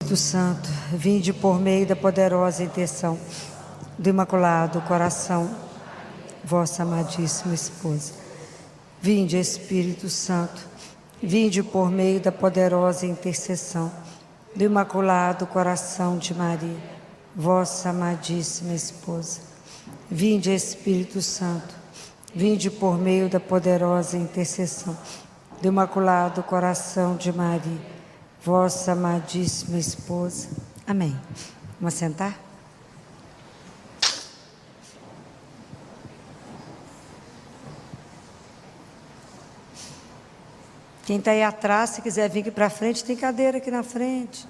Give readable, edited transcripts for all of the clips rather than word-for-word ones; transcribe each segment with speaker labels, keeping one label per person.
Speaker 1: Espírito Santo, vinde por meio da poderosa intenção do Imaculado Coração, vossa amadíssima esposa. Vinde, Espírito Santo, vinde por meio da poderosa intercessão do Imaculado Coração de Maria, vossa amadíssima esposa. Vinde, Espírito Santo, vinde por meio da poderosa intercessão do Imaculado Coração de Maria, vossa amadíssima esposa. Amém. Vamos sentar? Quem está aí atrás, se quiser vir aqui para frente, tem cadeira aqui na frente.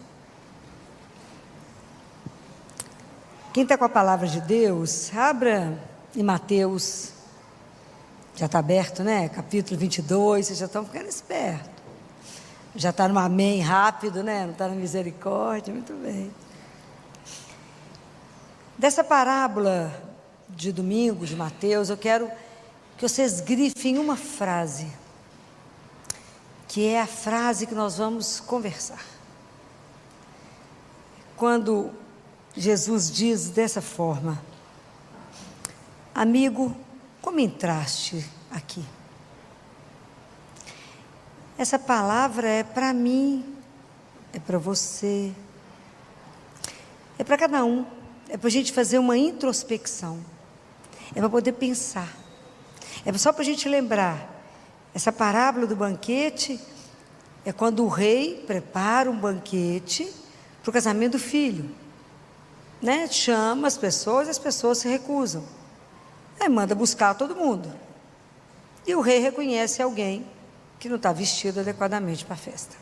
Speaker 1: Quem está com a palavra de Deus, abra em Mateus, já está aberto, né? Capítulo 22, vocês já estão ficando espertos. Já está no amém rápido, né? Não está na misericórdia, muito bem. Dessa parábola de domingo, de Mateus, eu quero que vocês grifem uma frase, que é a frase que nós vamos conversar. Quando Jesus diz dessa forma: amigo, como entraste aqui? Essa palavra é para mim, é para você, é para cada um, é para a gente fazer uma introspecção, é para poder pensar, é só para a gente lembrar. Essa parábola do banquete é quando o rei prepara um banquete para o casamento do filho, né? Chama as pessoas e as pessoas se recusam, aí manda buscar todo mundo, e o rei reconhece alguém que não está vestido adequadamente para a festa.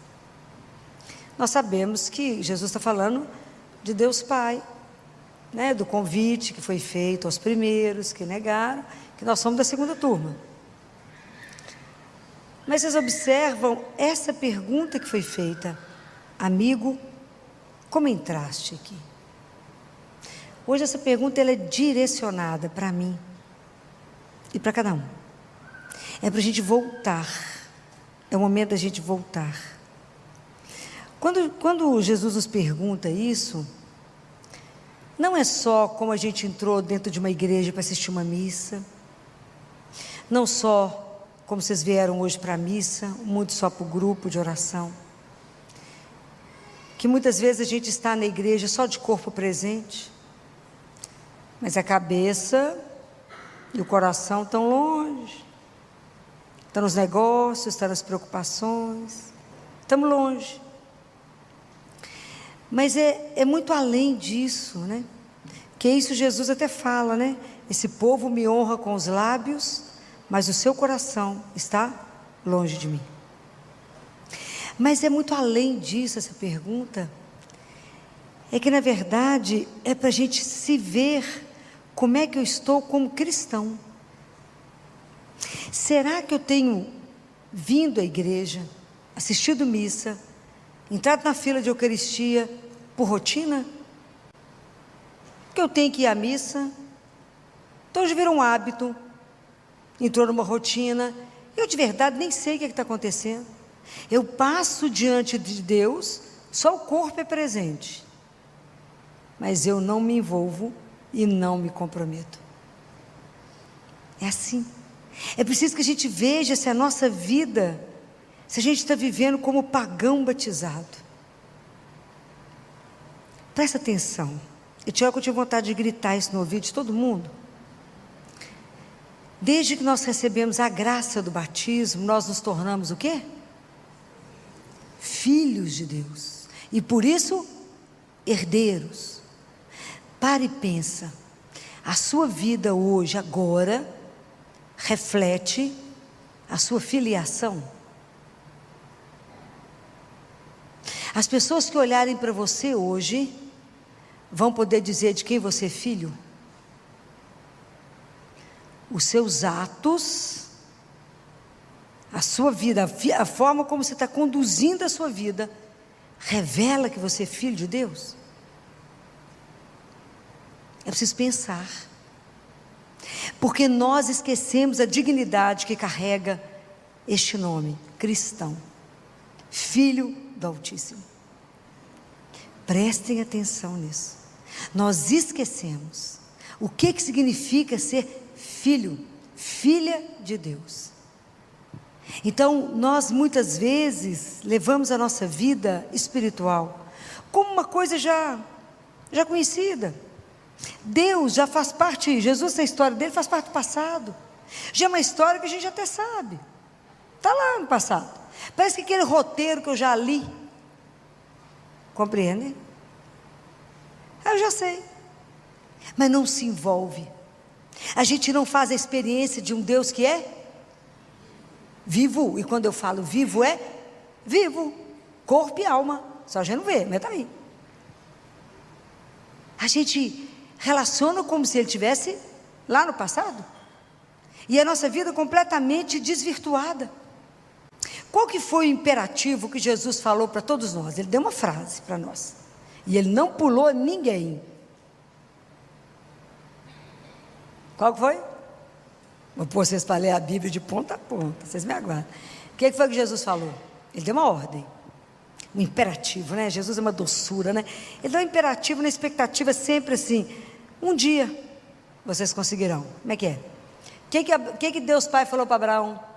Speaker 1: Nós sabemos que Jesus está falando de Deus Pai, né? Do convite que foi feito aos primeiros que negaram, que nós somos da segunda turma. Mas vocês observam essa pergunta que foi feita: amigo, como entraste aqui? Hoje essa pergunta ela é direcionada para mim e para cada um. É para a gente voltar. É o momento da gente voltar. Quando Jesus nos pergunta isso, não é só como a gente entrou dentro de uma igreja para assistir uma missa, não só como vocês vieram hoje para a missa, muito só para o grupo de oração, que muitas vezes a gente está na igreja só de corpo presente, mas a cabeça e o coração estão longe, estão nos negócios, estão nas preocupações, estamos longe. Mas é muito além disso, né? Que isso Jesus até fala, né? Esse povo me honra com os lábios, mas o seu coração está longe de mim. Mas é muito além disso essa pergunta. É que na verdade é para a gente se ver como é que eu estou como cristão. Será que eu tenho vindo à igreja, assistido missa, entrado na fila de Eucaristia por rotina? Que eu tenho que ir à missa, então já virou um hábito, entrou numa rotina, eu de verdade nem sei o que está acontecendo. Eu passo diante de Deus, só o corpo é presente, mas eu não me envolvo e não me comprometo. É assim. É preciso que a gente veja se a nossa vida, se a gente está vivendo como pagão batizado. Presta atenção. Eu tive vontade de gritar isso no ouvido de todo mundo. Desde que nós recebemos a graça do batismo, nós nos tornamos o quê? Filhos de Deus. E por isso, herdeiros. Para e pensa. A sua vida hoje, agora, reflete a sua filiação. As pessoas que olharem para você hoje vão poder dizer de quem você é filho. Os seus atos, a sua vida, a forma como você está conduzindo a sua vida, revela que você é filho de Deus. É preciso pensar. Porque nós esquecemos a dignidade que carrega este nome, cristão, filho do Altíssimo. Prestem atenção nisso. Nós esquecemos o que significa ser filho, filha de Deus. Então, nós muitas vezes levamos a nossa vida espiritual como uma coisa já conhecida. Deus já faz parte, Jesus, na história dele, faz parte do passado. Já é uma história que a gente até sabe. Está lá no passado. Parece que aquele roteiro que eu já li. Compreende? Eu já sei. Mas não se envolve. A gente não faz a experiência de um Deus que é vivo. E quando eu falo vivo, é vivo. Corpo e alma. Só a gente não vê, mas está aí. A gente relaciona como se ele estivesse lá no passado. E a nossa vida completamente desvirtuada. Qual que foi o imperativo que Jesus falou para todos nós? Ele deu uma frase para nós. E ele não pulou ninguém. Qual que foi? Vou pôr vocês para ler a Bíblia de ponta a ponta. Vocês me aguardam. O que foi que Jesus falou? Ele deu uma ordem. Um imperativo, né? Jesus é uma doçura, né? Ele dá um imperativo na expectativa sempre assim. Um dia vocês conseguirão. Como é que é? O que Deus Pai falou para Abraão?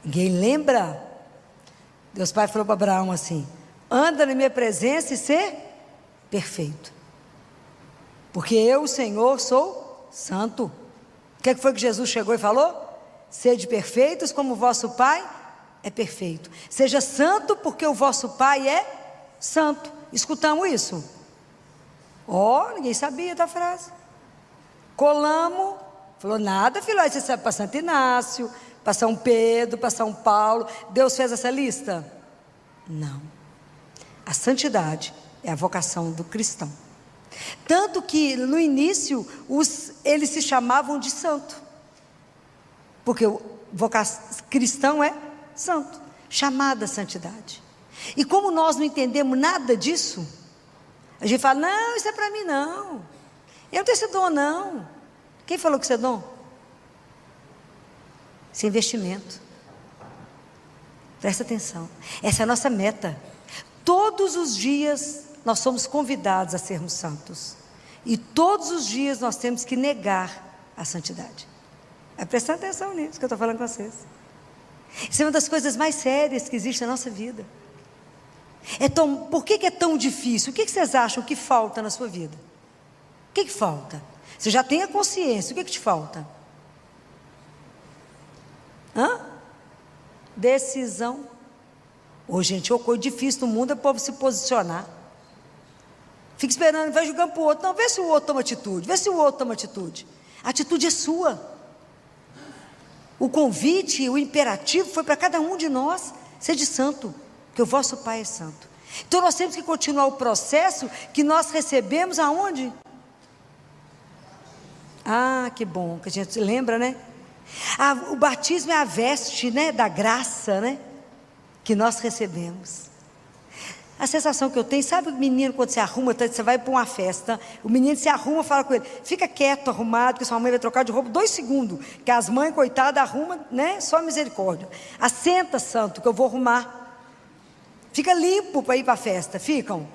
Speaker 1: Ninguém lembra? Deus Pai falou para Abraão assim: anda na minha presença e ser perfeito. Porque eu, o Senhor, sou santo. O que foi que Jesus chegou e falou? Sede perfeitos como o vosso Pai é perfeito. Seja santo porque o vosso Pai é santo. Escutamos isso? Ninguém sabia da frase. Colamos. Falou nada, filho. Aí você sabe para Santo Inácio, para São Pedro, para São Paulo. Deus fez essa lista? Não. A santidade é a vocação do cristão. Tanto que no início eles se chamavam de santo. Porque o cristão é santo, chamada santidade. E como nós não entendemos nada disso, a gente fala: não, isso é para mim não. Eu não tenho esse dom não. Quem falou que isso é dom? Isso é investimento. Presta atenção. Essa é a nossa meta. Todos os dias nós somos convidados a sermos santos. E todos os dias nós temos que negar a santidade. Presta atenção nisso que eu estou falando com vocês. Isso é uma das coisas mais sérias que existe na nossa vida. Por que é tão difícil? O que vocês acham que falta na sua vida? O que falta? Você já tem a consciência, o que te falta? Decisão. Gente, uma coisa difícil no mundo é o povo se posicionar. Fica esperando, vai julgando para o outro. Não, vê se o outro toma atitude, A atitude é sua. O convite, o imperativo foi para cada um de nós: sede santo, porque o vosso Pai é santo. Então nós temos que continuar o processo que nós recebemos aonde? Que bom, que a gente lembra, né? O batismo é a veste, né, da graça, né, que nós recebemos. A sensação que eu tenho, sabe o menino quando se arruma, você vai para uma festa, o menino se arruma, fala com ele: fica quieto, arrumado, porque sua mãe vai trocar de roupa 2 segundos, que as mães, coitadas, arrumam, né, só misericórdia. Assenta, santo, que eu vou arrumar. Fica limpo para ir para a festa, ficam?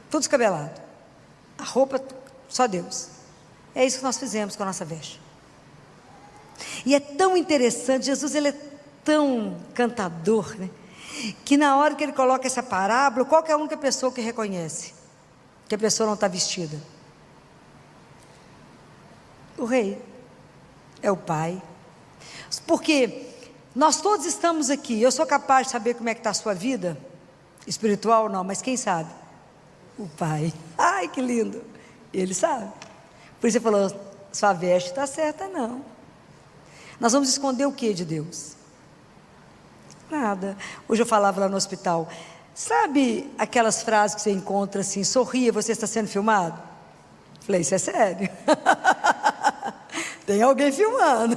Speaker 1: Tudo descabelado. A roupa, só Deus. É isso que nós fizemos com a nossa veste. E é tão interessante, Jesus, ele é tão cantador, né? Que na hora que ele coloca essa parábola, qual que é a única pessoa que reconhece que a pessoa não está vestida? O rei, é o pai. Porque nós todos estamos aqui. Eu sou capaz de saber como é que está a sua vida espiritual? Não, mas quem sabe? O pai. Ai, que lindo, ele sabe. Por isso ele falou: sua veste está certa. Não. Nós vamos esconder o que de Deus? Nada. Hoje eu falava lá no hospital, sabe aquelas frases que você encontra assim: sorria, você está sendo filmado? Falei: isso é sério. Tem alguém filmando.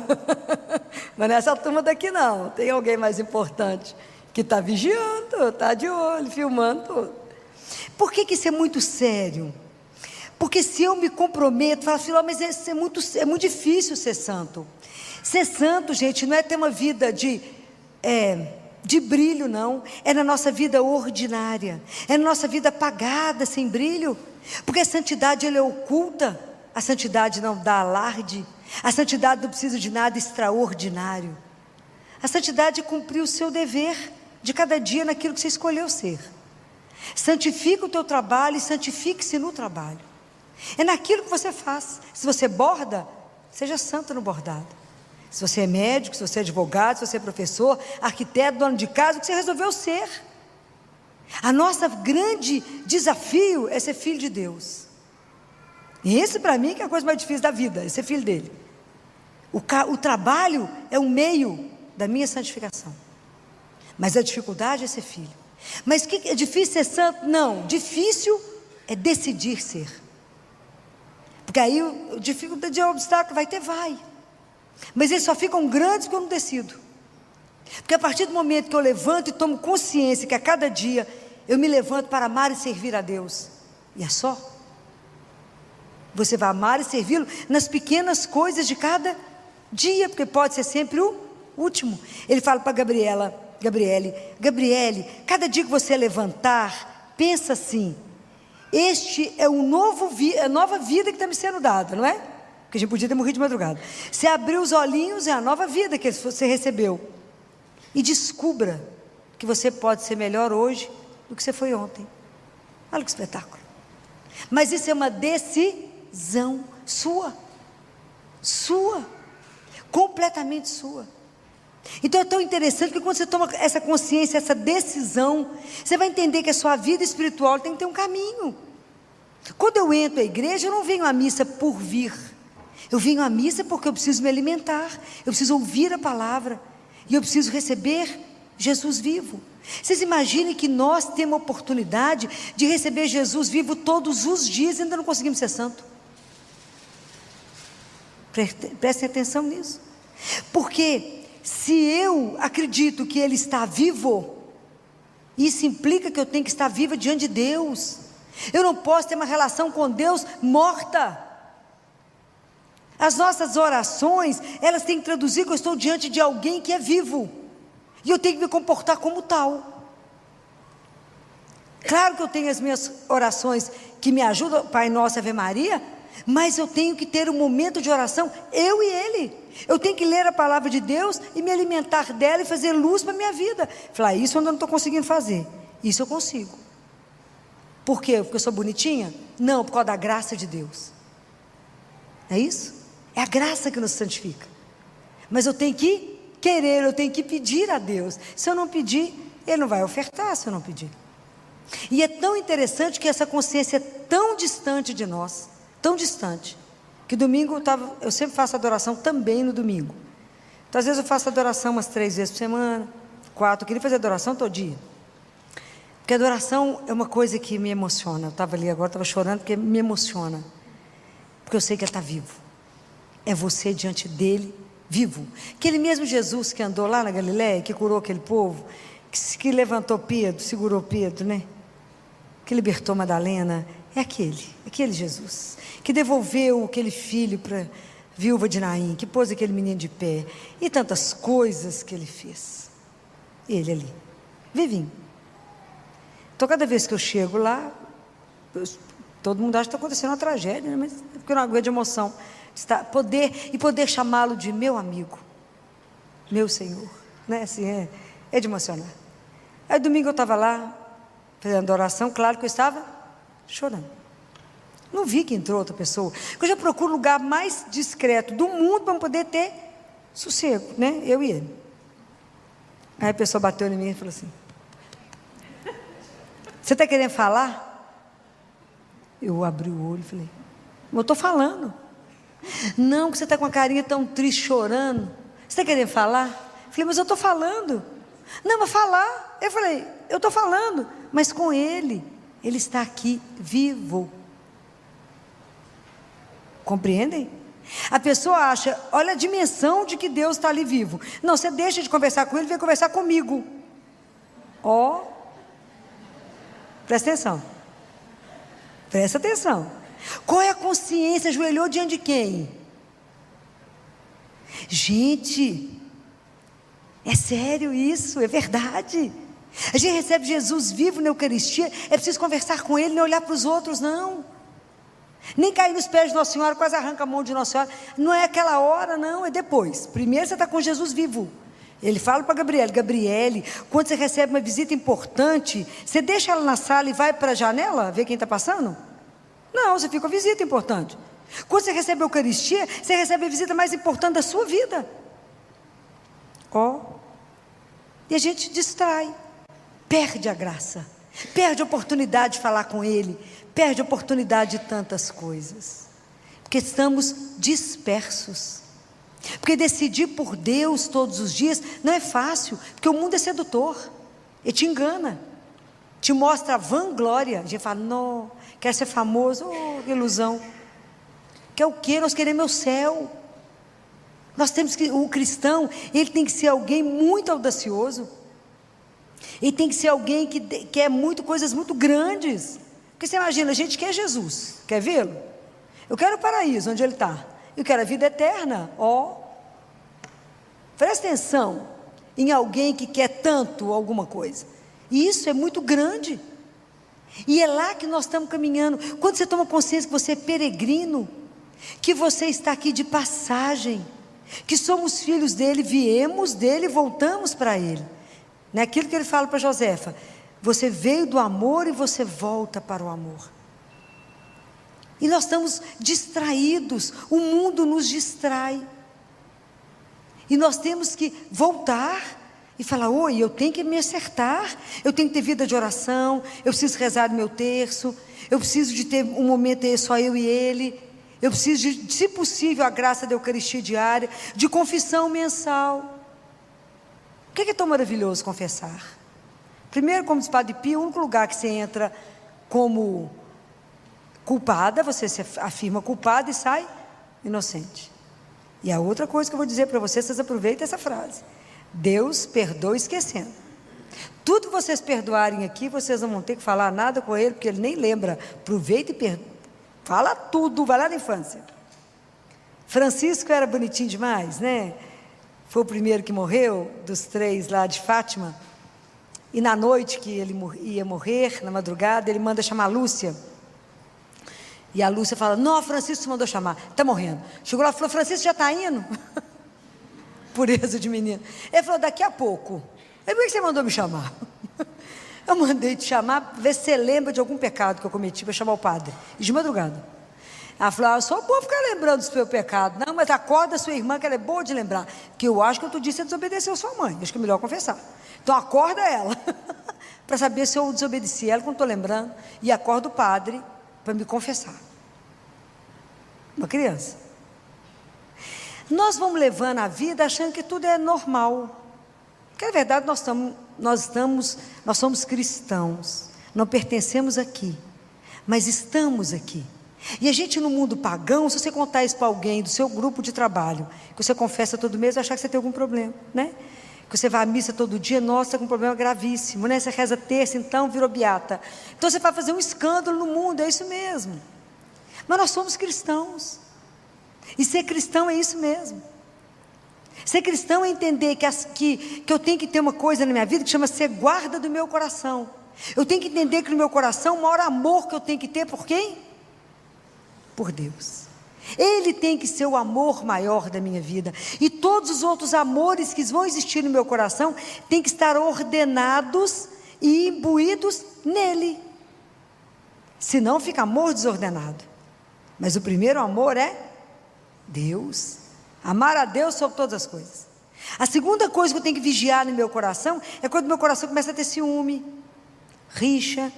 Speaker 1: Mas nessa turma daqui não, tem alguém mais importante que está vigiando, está de olho, filmando tudo. Por que isso é muito sério? Porque se eu me comprometo, falo: filho, mas é muito difícil ser santo. Ser santo, gente, não é ter uma vida de de brilho, não. É na nossa vida ordinária. É na nossa vida apagada, sem brilho. Porque a santidade, ela é oculta. A santidade não dá alarde. A santidade não precisa de nada extraordinário. A santidade é cumprir o seu dever de cada dia naquilo que você escolheu ser. Santifica o teu trabalho e santifique-se no trabalho. É naquilo que você faz. Se você borda, seja santo no bordado. Se você é médico, se você é advogado, se você é professor, arquiteto, dono de casa, o que você resolveu ser. A nossa grande desafio é ser filho de Deus. E esse para mim que é a coisa mais difícil da vida, é ser filho dele. O trabalho é um meio da minha santificação. Mas a dificuldade é ser filho. Mas que é difícil ser santo? Não, difícil é decidir ser. Porque aí o dificuldade é o obstáculo, vai. Mas eles só ficam grandes quando eu não decido. Porque a partir do momento que eu levanto e tomo consciência que a cada dia eu me levanto para amar e servir a Deus, e é só. Você vai amar e servi-lo nas pequenas coisas de cada dia, porque pode ser sempre o último. Ele fala para Gabriele, cada dia que você levantar, pensa assim: este é a nova vida que está me sendo dada, não é? Porque a gente podia ter morrido de madrugada. Você abriu os olhinhos, é a nova vida que você recebeu. E descubra que você pode ser melhor hoje do que você foi ontem. Olha que espetáculo. Mas isso é uma decisão sua, completamente sua. Então é tão interessante que quando você toma essa consciência, essa decisão, você vai entender que a sua vida espiritual tem que ter um caminho. Quando eu entro à igreja, eu não venho à missa por vir. Eu venho à missa porque eu preciso me alimentar, eu preciso ouvir a palavra, e eu preciso receber Jesus vivo. Vocês imaginem que nós temos a oportunidade de receber Jesus vivo todos os dias e ainda não conseguimos ser santo. Prestem atenção nisso. Porque se eu acredito que Ele está vivo, isso implica que eu tenho que estar viva diante de Deus. Eu não posso ter uma relação com Deus morta. As nossas orações, elas têm que traduzir que eu estou diante de alguém que é vivo, e eu tenho que me comportar como tal. Claro que eu tenho as minhas orações que me ajudam, Pai Nosso, Ave Maria, mas eu tenho que ter um momento de oração, eu e Ele. Eu tenho que ler a palavra de Deus e me alimentar dela e fazer luz para a minha vida. Falar, isso eu não estou conseguindo fazer, isso eu consigo. Por quê? Porque eu sou bonitinha? Não, por causa da graça de Deus. É isso? É a graça que nos santifica. Mas eu tenho que querer, eu tenho que pedir a Deus. Se eu não pedir, Ele não vai ofertar se eu não pedir. E é tão interessante que essa consciência é tão distante de nós, tão distante, que domingo eu sempre faço adoração também no domingo. Então às vezes eu faço adoração umas 3 vezes por semana, 4, eu queria fazer adoração todo dia. Porque adoração é uma coisa que me emociona. Eu estava ali agora, estava chorando porque me emociona. Porque eu sei que Ele está vivo. É você diante dEle, vivo. Aquele mesmo Jesus que andou lá na Galileia, que curou aquele povo, que levantou Pedro, segurou Pedro, né? Que libertou Madalena, é aquele Jesus, que devolveu aquele filho para a viúva de Naim, que pôs aquele menino de pé, e tantas coisas que Ele fez. Ele ali, vivinho. Então cada vez que eu chego lá, todo mundo acha que está acontecendo uma tragédia, né? Mas é porque eu não aguento de emoção. Poder chamá-lo de meu amigo, meu Senhor, né? Assim, é de emocionar. Aí domingo eu estava lá, fazendo oração, claro que eu estava chorando. Não vi que entrou outra pessoa. Eu já procuro o lugar mais discreto do mundo para poder ter sossego, né? Eu e ele. Aí a pessoa bateu em mim e falou assim: você está querendo falar? Eu abri o olho e falei: eu estou falando. Não, que você está com a carinha tão triste, chorando. Você está querendo falar? Eu falei: mas eu estou falando. Não, mas falar. Eu falei: eu estou falando, mas com Ele está aqui vivo. Compreendem? A pessoa acha, olha a dimensão de que Deus está ali vivo. Não, você deixa de conversar com Ele e vem conversar comigo. Presta atenção. Presta atenção. Qual é a consciência? Ajoelhou diante de quem? Gente, É sério isso, é verdade. A gente recebe Jesus vivo na Eucaristia, é preciso conversar com Ele, não olhar para os outros, não. Nem cair nos pés de Nossa Senhora, quase arranca a mão de Nossa Senhora. Não é aquela hora, não, é depois. Primeiro você está com Jesus vivo. Ele fala para Gabriele: Gabriele, quando você recebe uma visita importante, você deixa ela na sala e vai para a janela ver quem está passando? Não, você fica com a visita importante. Quando você recebe a Eucaristia, você recebe a visita mais importante da sua vida. E a gente distrai, perde a graça, perde a oportunidade de falar com Ele, perde a oportunidade de tantas coisas, porque estamos dispersos. Porque decidir por Deus todos os dias não é fácil, porque o mundo é sedutor, ele te engana, te mostra a vanglória. A gente fala: não, quer ser famoso, que ilusão. Quer o quê? Nós queremos o céu. Nós temos que, o cristão, ele tem que ser alguém muito audacioso, ele tem que ser alguém que quer coisas muito grandes. Porque você imagina, a gente quer Jesus, quer vê-lo? Eu quero o paraíso, onde Ele está. Eu quero a vida eterna. Presta atenção em alguém que quer tanto alguma coisa. E isso é muito grande. E é lá que nós estamos caminhando. Quando você toma consciência que você é peregrino, que você está aqui de passagem, que somos filhos dele, viemos dele e voltamos para ele. Naquilo que ele fala para Josefa: você veio do amor e você volta para o amor. E nós estamos distraídos, o mundo nos distrai. E nós temos que voltar e falar: oi, eu tenho que me acertar, eu tenho que ter vida de oração, eu preciso rezar o meu terço, eu preciso de ter um momento só eu e ele, eu preciso de, se possível, a graça da Eucaristia diária, de confissão mensal. O que é tão maravilhoso confessar? Primeiro, como diz Padre Pio, o único lugar que você entra como culpada, você se afirma culpada e sai inocente. E a outra coisa que eu vou dizer para vocês aproveitem essa frase: Deus perdoa esquecendo. Tudo que vocês perdoarem aqui, vocês não vão ter que falar nada com Ele, porque Ele nem lembra. Aproveita e perdoa. Fala tudo, vai lá na infância. Francisco era bonitinho demais, né? Foi o primeiro que morreu, dos 3 lá de Fátima. E na noite que ele ia morrer, na madrugada, ele manda chamar a Lúcia. E a Lúcia fala: não, Francisco se mandou chamar, está morrendo. Chegou lá e falou: Francisco já está indo? Pureza de menino. Ele falou: daqui a pouco. Por que você mandou me chamar? Eu mandei te chamar, ver se você lembra de algum pecado que eu cometi, para chamar o padre. E de madrugada. Ela falou: eu sou boa ficar lembrando do seu pecado. Não, mas acorda a sua irmã, que ela é boa de lembrar. Que eu acho que outro dia você desobedeceu a sua mãe. Acho que é melhor confessar. Então acorda ela, para saber se eu desobedeci ela, quando estou lembrando. E acorda o padre, para me confessar. Uma criança. Nós vamos levando a vida achando que tudo é normal. Porque na verdade nós somos cristãos. Não pertencemos aqui, mas estamos aqui. E a gente, no mundo pagão, se você contar isso para alguém do seu grupo de trabalho, que você confessa todo mês, vai achar que você tem algum problema, né? Que você vai à missa todo dia, nossa, está com um problema gravíssimo, né? Você reza terça, então virou beata. Então você vai fazer um escândalo no mundo, é isso mesmo. Mas nós somos cristãos. E ser cristão é isso mesmo. Ser cristão é entender que eu tenho que ter uma coisa na minha vida que chama ser guarda do meu coração. Eu tenho que entender que no meu coração o maior amor que eu tenho que ter por quem? Por Deus. Ele tem que ser o amor maior da minha vida. E todos os outros amores que vão existir no meu coração têm que estar ordenados e imbuídos nele. Senão fica amor desordenado. Mas o primeiro amor é Deus. Amar a Deus sobre todas as coisas. A segunda coisa que eu tenho que vigiar no meu coração é quando meu coração começa a ter ciúme, rixa,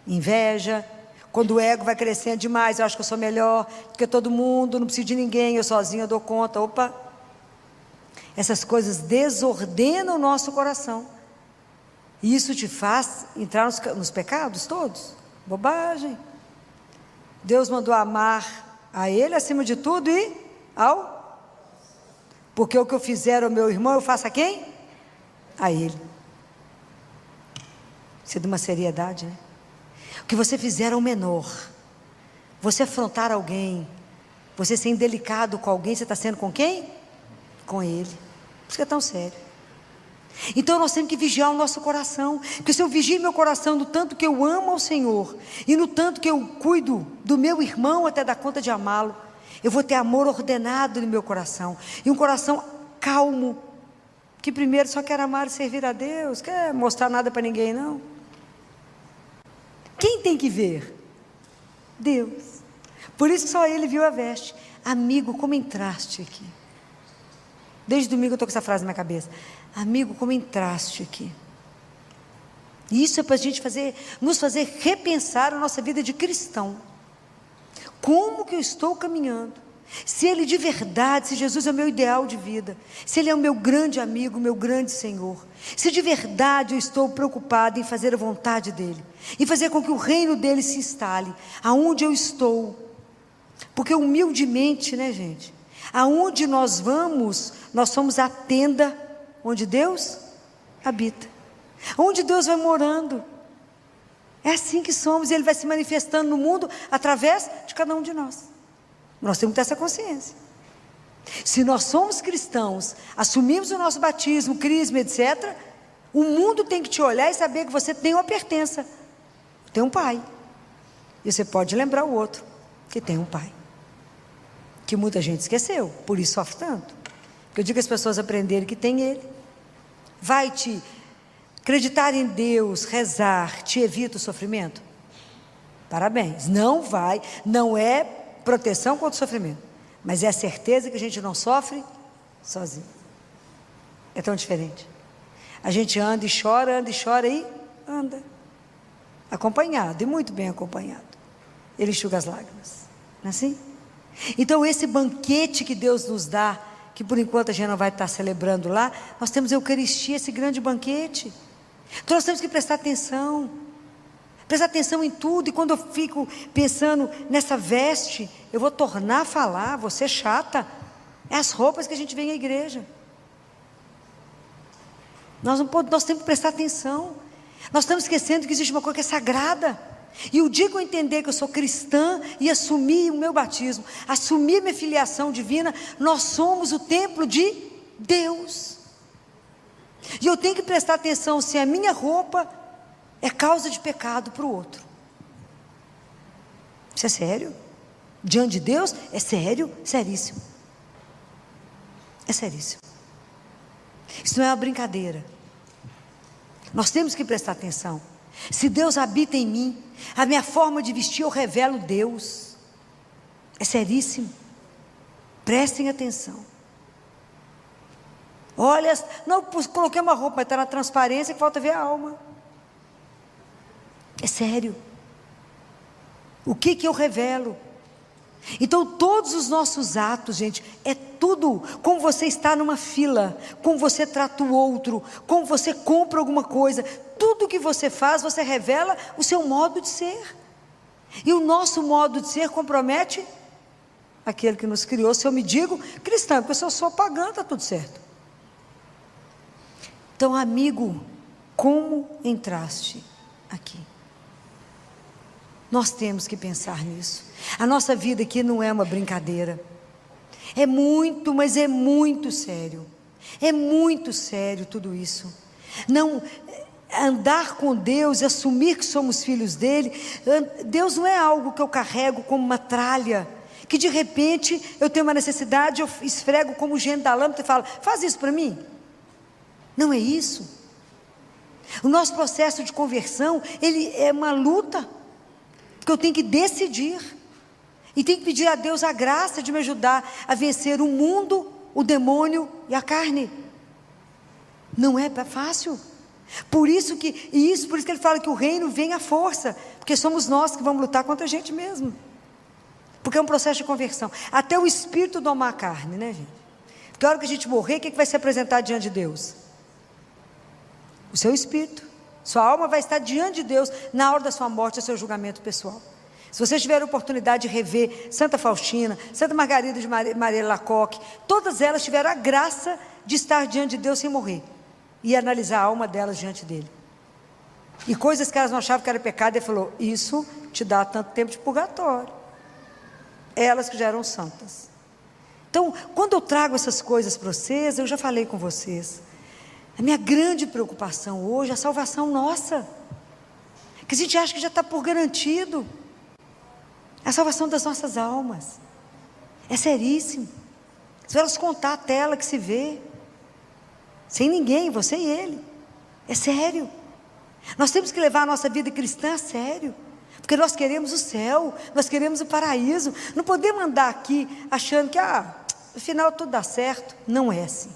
Speaker 1: inveja. Quando o ego vai crescendo demais, eu acho que eu sou melhor do que todo mundo, não preciso de ninguém, eu sozinho eu dou conta. Opa! Essas coisas desordenam o nosso coração. E isso te faz entrar nos pecados todos. Bobagem. Deus mandou amar a Ele acima de tudo e ao... Porque o que eu fizer ao meu irmão, eu faço a quem? A ele. Isso é de uma seriedade, né? O que você fizer ao menor, você afrontar alguém, você ser indelicado com alguém, você está sendo com quem? Com ele. Por isso que é tão sério. Então nós temos que vigiar o nosso coração, porque se eu vigio meu coração no tanto que eu amo ao Senhor, e no tanto que eu cuido do meu irmão até dar conta de amá-lo, eu vou ter amor ordenado no meu coração, e um coração calmo, que primeiro só quer amar e servir a Deus, quer mostrar nada para ninguém não. Quem tem que ver? Deus. Por isso que só Ele viu a veste. Amigo, como entraste aqui? Desde domingo eu estou com essa frase na minha cabeça. Amigo, como entraste aqui? Isso é para a gente nos fazer repensar a nossa vida de cristão. Como que eu estou caminhando? Se Ele de verdade, se Jesus é o meu ideal de vida, se Ele é o meu grande amigo, o meu grande Senhor, se de verdade eu estou preocupado em fazer a vontade dEle, e fazer com que o reino dEle se instale, aonde eu estou, porque humildemente, né gente, aonde nós vamos, nós somos a tenda onde Deus habita, onde Deus vai morando, é assim que somos, e Ele vai se manifestando no mundo, através de cada um de nós. Nós temos que ter essa consciência. Se nós somos cristãos, assumimos o nosso batismo, crisma, etc., o mundo tem que te olhar e saber que você tem uma pertença, tem um pai, e você pode lembrar o outro, que tem um pai, que muita gente esqueceu, por isso sofre tanto, porque eu digo que as pessoas aprenderem que tem Ele, vai te acreditar em Deus, rezar, te evita o sofrimento? Parabéns, não vai, não é proteção contra o sofrimento, mas é a certeza que a gente não sofre sozinho. É tão diferente. A gente anda e chora e anda acompanhado, e muito bem acompanhado. Ele enxuga as lágrimas, não é assim? Então esse banquete que Deus nos dá, que por enquanto a gente não vai estar celebrando lá, nós temos a Eucaristia, esse grande banquete. Então nós temos que prestar atenção em tudo, e quando eu fico pensando nessa veste, eu vou tornar a falar, vou ser chata, é as roupas que a gente vem à igreja, nós temos que prestar atenção, nós estamos esquecendo que existe uma coisa que é sagrada, e o dia que eu entender que eu sou cristã, e assumir o meu batismo, assumir minha filiação divina, nós somos o templo de Deus, e eu tenho que prestar atenção se a minha roupa é causa de pecado para o outro. Isso é sério? Diante de Deus é sério, seríssimo. É seríssimo. Isso não é uma brincadeira. Nós temos que prestar atenção. Se Deus habita em mim, a minha forma de vestir eu revelo Deus. É seríssimo. Prestem atenção. Olha, não coloquei uma roupa, mas está na transparência que falta ver a alma. É sério. O que eu revelo? Então todos os nossos atos, gente, é tudo. Como você está numa fila, como você trata o outro, como você compra alguma coisa, tudo que você faz, você revela o seu modo de ser, e o nosso modo de ser compromete aquele que nos criou. Se eu me digo cristã, porque se eu sou pagã, está tudo certo. Então, amigo, como entraste aqui? Nós temos que pensar nisso. A nossa vida aqui não é uma brincadeira, é muito, mas é muito sério, tudo isso. Não, andar com Deus, assumir que somos filhos dele, Deus não é algo que eu carrego como uma tralha, que de repente eu tenho uma necessidade, eu esfrego como o gênio da lâmpada e falo, faz isso para mim. Não é isso. O nosso processo de conversão, ele é uma luta, porque eu tenho que decidir, e tenho que pedir a Deus a graça de me ajudar a vencer o mundo, o demônio e a carne. Não é fácil. Por isso que ele fala que o reino vem à força, porque somos nós que vamos lutar contra a gente mesmo, porque é um processo de conversão, até o espírito domar a carne, né gente? Porque a hora que a gente morrer, o que vai se apresentar diante de Deus? O seu espírito. Sua alma vai estar diante de Deus na hora da sua morte, o seu julgamento pessoal. Se vocês tiverem a oportunidade de rever Santa Faustina, Santa Margarida de Maria Lacoque, todas elas tiveram a graça de estar diante de Deus sem morrer, e analisar a alma delas diante dele, e coisas que elas não achavam que era pecado, ele falou, isso te dá tanto tempo de purgatório. Elas que já eram santas. Então, quando eu trago essas coisas para vocês, eu já falei com vocês, A minha grande preocupação hoje é a salvação nossa, que a gente acha que já está por garantido. A salvação das nossas almas é seríssimo. Se elas contar a tela que se vê, sem ninguém, você e ele, é sério. Nós temos que levar a nossa vida cristã a sério, porque nós queremos o céu, nós queremos o paraíso. Não podemos andar aqui achando que no final tudo dá certo. Não é assim.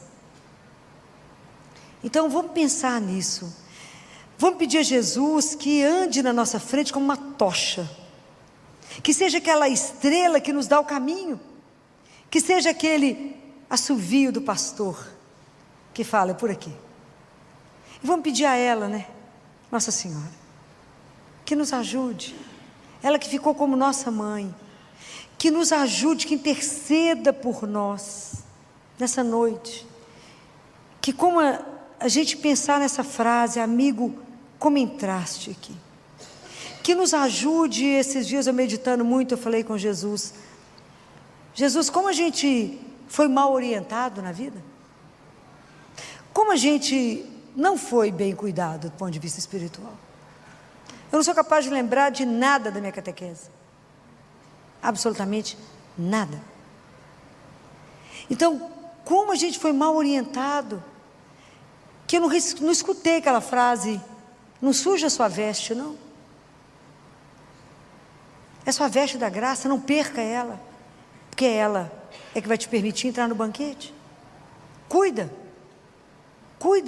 Speaker 1: Então vamos pensar nisso. Vamos pedir a Jesus que ande na nossa frente como uma tocha, que seja aquela estrela que nos dá o caminho, que seja aquele assovio do pastor que fala: é por aqui. E vamos pedir a ela, né, Nossa Senhora, que nos ajude, ela que ficou como nossa mãe, que nos ajude, que interceda por nós nessa noite, que como a gente pensar nessa frase, amigo, como entraste aqui, que nos ajude. Esses dias eu meditando muito, eu falei com Jesus: Jesus, como a gente foi mal orientado na vida, como a gente não foi bem cuidado do ponto de vista espiritual. Eu não sou capaz de lembrar de nada da minha catequese, absolutamente nada. Então, como a gente foi mal orientado, que eu não escutei aquela frase: não suja a sua veste, não. É sua veste da graça, não perca ela, porque ela é que vai te permitir entrar no banquete. Cuida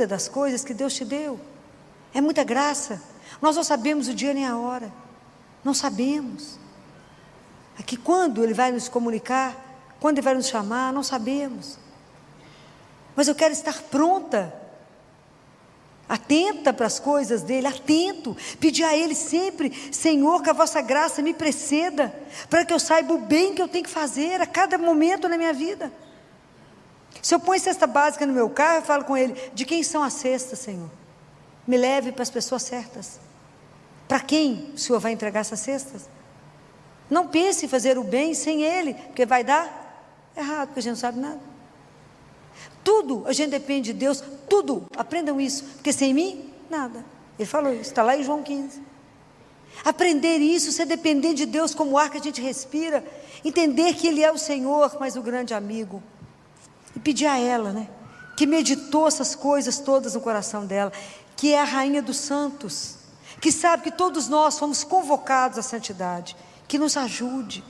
Speaker 1: das coisas que Deus te deu, é muita graça. Nós não sabemos o dia nem a hora, não sabemos. Aqui quando Ele vai nos comunicar, quando Ele vai nos chamar, não sabemos. Mas eu quero estar pronta, atenta para as coisas dEle, atento, pedir a Ele sempre: Senhor, que a vossa graça me preceda, para que eu saiba o bem que eu tenho que fazer a cada momento na minha vida. Se eu ponho cesta básica no meu carro, eu falo com Ele: de quem são as cestas, Senhor? Me leve para as pessoas certas. Para quem o Senhor vai entregar essas cestas? Não pense em fazer o bem sem Ele, porque vai dar errado, porque a gente não sabe nada. Tudo a gente depende de Deus, tudo, aprendam isso, porque sem mim, nada. Ele falou isso, está lá em João 15. Aprender isso, você depender de Deus como o ar que a gente respira, entender que Ele é o Senhor, mas o grande amigo. E pedir a ela, né, que meditou essas coisas todas no coração dela, que é a rainha dos santos, que sabe que todos nós fomos convocados à santidade, que nos ajude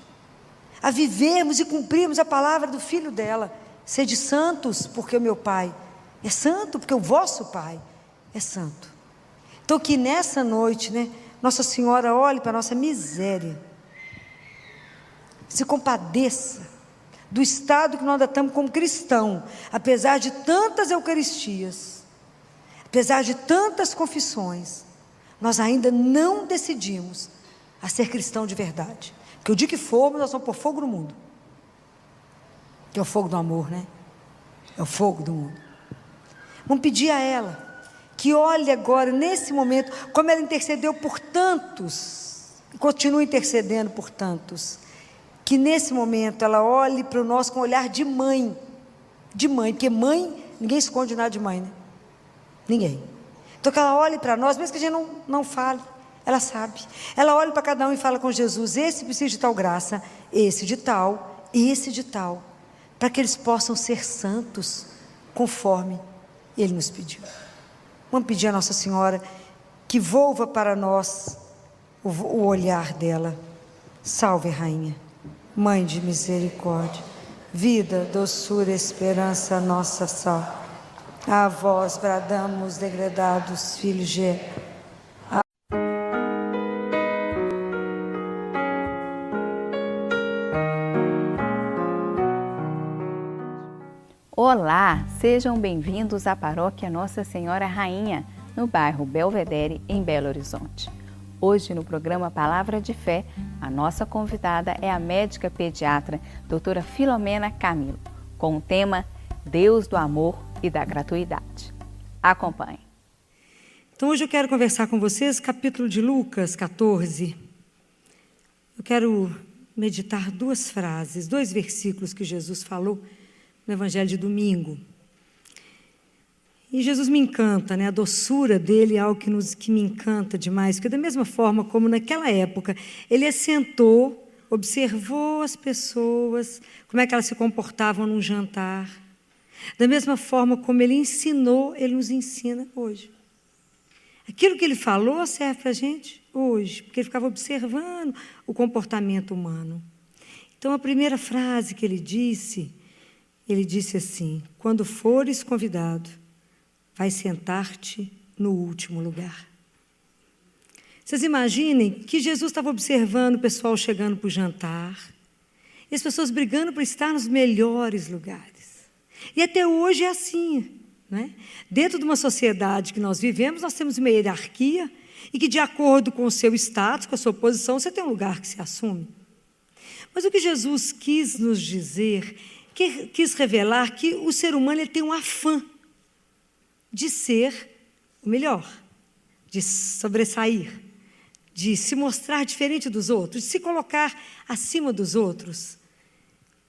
Speaker 1: a vivermos e cumprirmos a palavra do Filho dela: sede santos, porque o meu Pai é santo, porque o vosso Pai é santo. Então que nessa noite, né, Nossa Senhora olhe para a nossa miséria, se compadeça do estado que nós ainda estamos como cristão, apesar de tantas eucaristias, apesar de tantas confissões, nós ainda não decidimos a ser cristão de verdade, porque o dia que formos, nós vamos pôr fogo no mundo, que é o fogo do amor, né? É o fogo do mundo. Vamos pedir a ela que olhe agora, nesse momento, como ela intercedeu por tantos, e continua intercedendo por tantos, que nesse momento ela olhe para nós com um olhar de mãe, porque mãe, ninguém esconde nada de mãe, né? Ninguém. Então que ela olhe para nós, mesmo que a gente não fale, ela sabe. Ela olha para cada um e fala com Jesus: esse precisa de tal graça, esse de tal, esse de tal, para que eles possam ser santos, conforme Ele nos pediu. Vamos pedir a Nossa Senhora que volva para nós o olhar dela. Salve, Rainha, Mãe de misericórdia, vida, doçura, esperança, nossa sal. A vós bradamos, degredados filhos de...
Speaker 2: Olá, sejam bem-vindos à Paróquia Nossa Senhora Rainha, no bairro Belvedere, em Belo Horizonte. Hoje, no programa Palavra de Fé, a nossa convidada é a médica pediatra, doutora Filomena Camilo, com o tema Deus do Amor e da Gratuidade. Acompanhe.
Speaker 1: Então, hoje eu quero conversar com vocês, capítulo de Lucas 14. Eu quero meditar duas frases, dois versículos que Jesus falou no Evangelho de domingo. E Jesus me encanta, né? A doçura dele é algo que me encanta demais, porque da mesma forma como naquela época, ele assentou, observou as pessoas, como é que elas se comportavam num jantar. Da mesma forma como ele ensinou, ele nos ensina hoje. Aquilo que ele falou serve para a gente hoje, porque ele ficava observando o comportamento humano. Então, a primeira frase que ele disse assim: quando fores convidado, vai sentar-te no último lugar. Vocês imaginem que Jesus estava observando o pessoal chegando para o jantar, e as pessoas brigando por estar nos melhores lugares. E até hoje é assim, né? Dentro de uma sociedade que nós vivemos, nós temos uma hierarquia, e que de acordo com o seu status, com a sua posição, você tem um lugar que se assume. Mas o que Jesus quis nos dizer, quis revelar que o ser humano ele tem um afã de ser o melhor, de sobressair, de se mostrar diferente dos outros, de se colocar acima dos outros.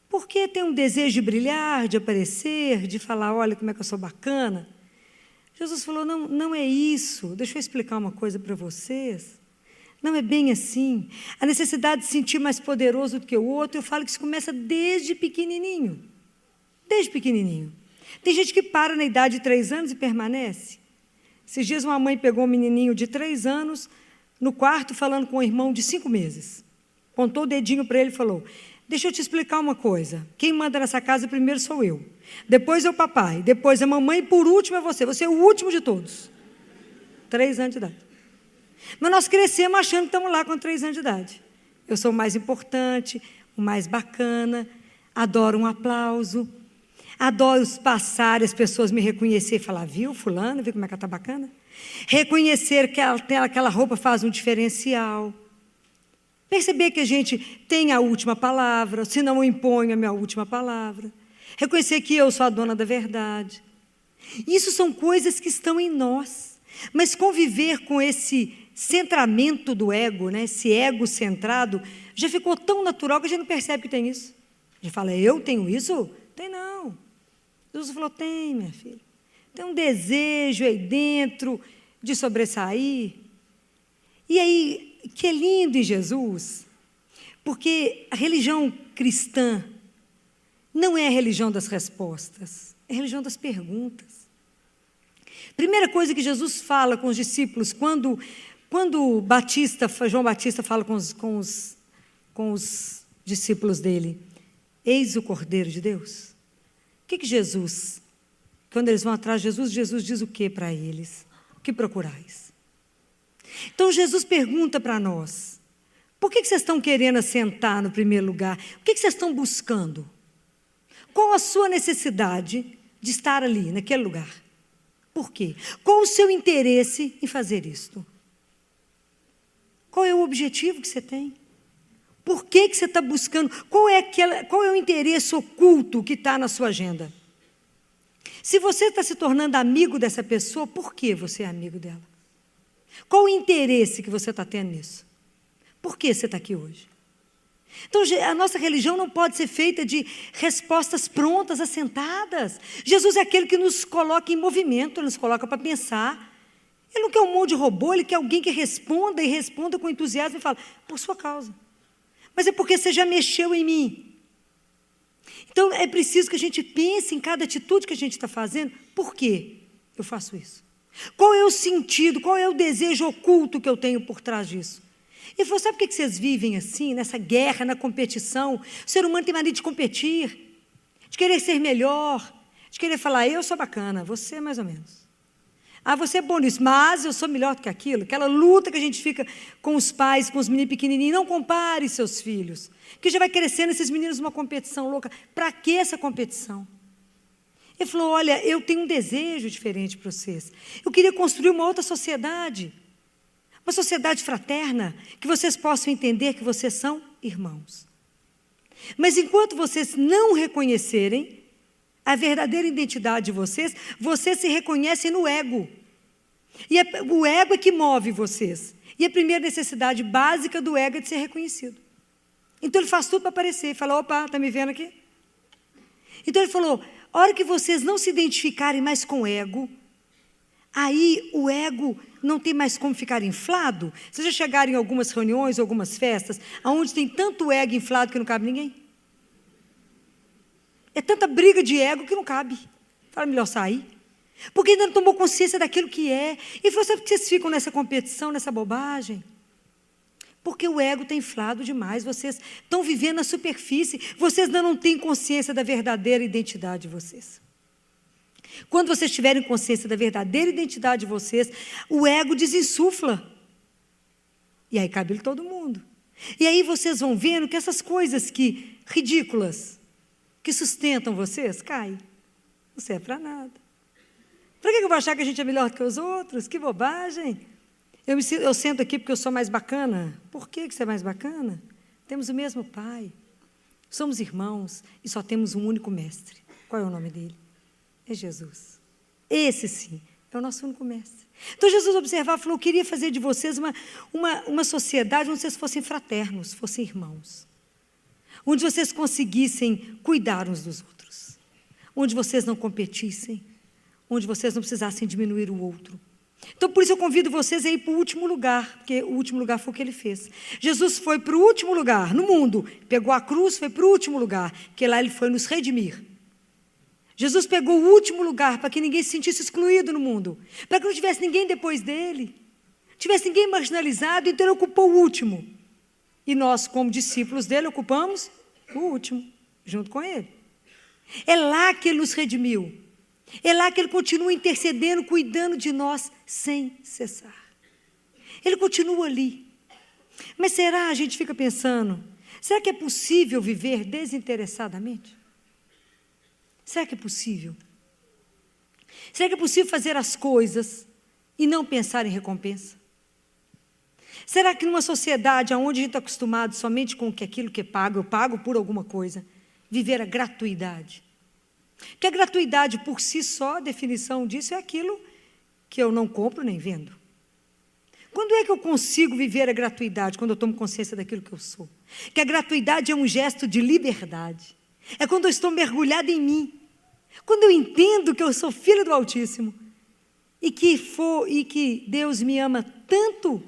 Speaker 1: Porque tem um desejo de brilhar, de aparecer, de falar, olha como é que eu sou bacana. Jesus falou, não, não é isso. Deixa eu explicar uma coisa para vocês. Não é bem assim. A necessidade de se sentir mais poderoso do que o outro, eu falo que isso começa desde pequenininho. Desde pequenininho. Tem gente que para na idade de 3 anos e permanece. Esses dias uma mãe pegou um menininho de 3 anos no quarto falando com um irmão de 5 meses. Contou o dedinho para ele e falou, deixa eu te explicar uma coisa. Quem manda nessa casa primeiro sou eu. Depois é o papai. Depois é a mamãe e por último é você. Você é o último de todos. 3 anos de idade. Mas nós crescemos achando que estamos lá com 3 anos de idade. Eu sou o mais importante, o mais bacana, adoro um aplauso, adoro passar as pessoas me reconhecer e falar, viu fulano, viu como é que ela está bacana? Reconhecer que aquela roupa faz um diferencial. Perceber que a gente tem a última palavra, se não eu imponho a minha última palavra. Reconhecer que eu sou a dona da verdade. Isso são coisas que estão em nós. Mas conviver com esse centramento do ego, né, esse ego centrado, já ficou tão natural que a gente não percebe que tem isso. A gente fala, eu tenho isso? Tem não. Jesus falou, tem, minha filha. Tem um desejo aí dentro de sobressair. E aí, que é lindo em Jesus, porque a religião cristã não é a religião das respostas, é a religião das perguntas. Primeira coisa que Jesus fala com os discípulos, quando João Batista fala com os discípulos dele, eis o Cordeiro de Deus. O que Jesus, quando eles vão atrás de Jesus diz o que para eles? O que procurais? Então Jesus pergunta para nós, por que vocês estão querendo assentar no primeiro lugar? O que vocês estão buscando? Qual a sua necessidade de estar ali, naquele lugar? Por quê? Qual o seu interesse em fazer isto? Qual é o objetivo que você tem? Por que você está buscando? Qual é o interesse oculto que está na sua agenda? Se você está se tornando amigo dessa pessoa, por que você é amigo dela? Qual o interesse que você está tendo nisso? Por que você está aqui hoje? Então, a nossa religião não pode ser feita de respostas prontas, assentadas. Jesus é aquele que nos coloca em movimento, nos coloca para pensar. Ele não quer um monte de robô, ele quer alguém que responda e responda com entusiasmo e fala, por sua causa. Mas é porque você já mexeu em mim. Então, é preciso que a gente pense em cada atitude que a gente está fazendo. Por que eu faço isso? Qual é o sentido, qual é o desejo oculto que eu tenho por trás disso? Ele falou, sabe por que vocês vivem assim, nessa guerra, na competição? O ser humano tem mania de competir, de querer ser melhor, de querer falar, eu sou bacana, você mais ou menos. Ah, você é bom nisso, mas eu sou melhor do que aquilo. Aquela luta que a gente fica com os pais, com os meninos pequenininhos. Não compare seus filhos, porque já vai crescendo esses meninos numa competição louca. Para que essa competição? Ele falou, olha, eu tenho um desejo diferente para vocês. Eu queria construir uma outra sociedade. Uma sociedade fraterna, que vocês possam entender que vocês são irmãos. Mas enquanto vocês não reconhecerem a verdadeira identidade de vocês, vocês se reconhecem no ego. E o ego é que move vocês. E a primeira necessidade básica do ego é de ser reconhecido. Então ele faz tudo para aparecer. Ele fala, opa, está me vendo aqui? Então ele falou, a hora que vocês não se identificarem mais com o ego, aí o ego não tem mais como ficar inflado. Vocês já chegaram em algumas reuniões, algumas festas, onde tem tanto ego inflado que não cabe ninguém? É tanta briga de ego que não cabe. Fala, melhor sair. Porque ainda não tomou consciência daquilo que é. E falou, sabe por que vocês ficam nessa competição, nessa bobagem? Porque o ego está inflado demais, vocês estão vivendo na superfície, vocês ainda não têm consciência da verdadeira identidade de vocês. Quando vocês tiverem consciência da verdadeira identidade de vocês, o ego desinsufla. E aí cabe todo mundo. E aí vocês vão vendo que essas coisas ridículas, que sustentam vocês, caem. Não serve para nada. Para que eu vou achar que a gente é melhor do que os outros? Que bobagem. Eu sento aqui porque eu sou mais bacana. Por que você é mais bacana? Temos o mesmo pai. Somos irmãos e só temos um único mestre. Qual é o nome dele? É Jesus. Esse sim, é o nosso único mestre. Então Jesus observava e falou, eu queria fazer de vocês uma sociedade onde vocês fossem fraternos, fossem irmãos. Onde vocês conseguissem cuidar uns dos outros. Onde vocês não competissem. Onde vocês não precisassem diminuir o outro. Então, por isso eu convido vocês a ir para o último lugar, porque o último lugar foi o que ele fez. Jesus foi para o último lugar no mundo, pegou a cruz, foi para o último lugar, porque lá ele foi nos redimir. Jesus pegou o último lugar para que ninguém se sentisse excluído no mundo, para que não tivesse ninguém depois dele, tivesse ninguém marginalizado, então ele ocupou o último. E nós, como discípulos dele, ocupamos o último, junto com ele. É lá que ele nos redimiu. É lá que ele continua intercedendo, cuidando de nós sem cessar. Ele continua ali. Mas será, a gente fica pensando, será que é possível viver desinteressadamente? Será que é possível? Será que é possível fazer as coisas e não pensar em recompensa? Será que numa sociedade onde a gente está acostumado somente com aquilo que é pago, eu pago por alguma coisa, viver a gratuidade? Porque a gratuidade por si só, a definição disso é aquilo que eu não compro nem vendo. Quando é que eu consigo viver a gratuidade? Quando eu tomo consciência daquilo que eu sou. Que a gratuidade é um gesto de liberdade. É quando eu estou mergulhada em mim. Quando eu entendo que eu sou filha do Altíssimo. E que Deus me ama tanto,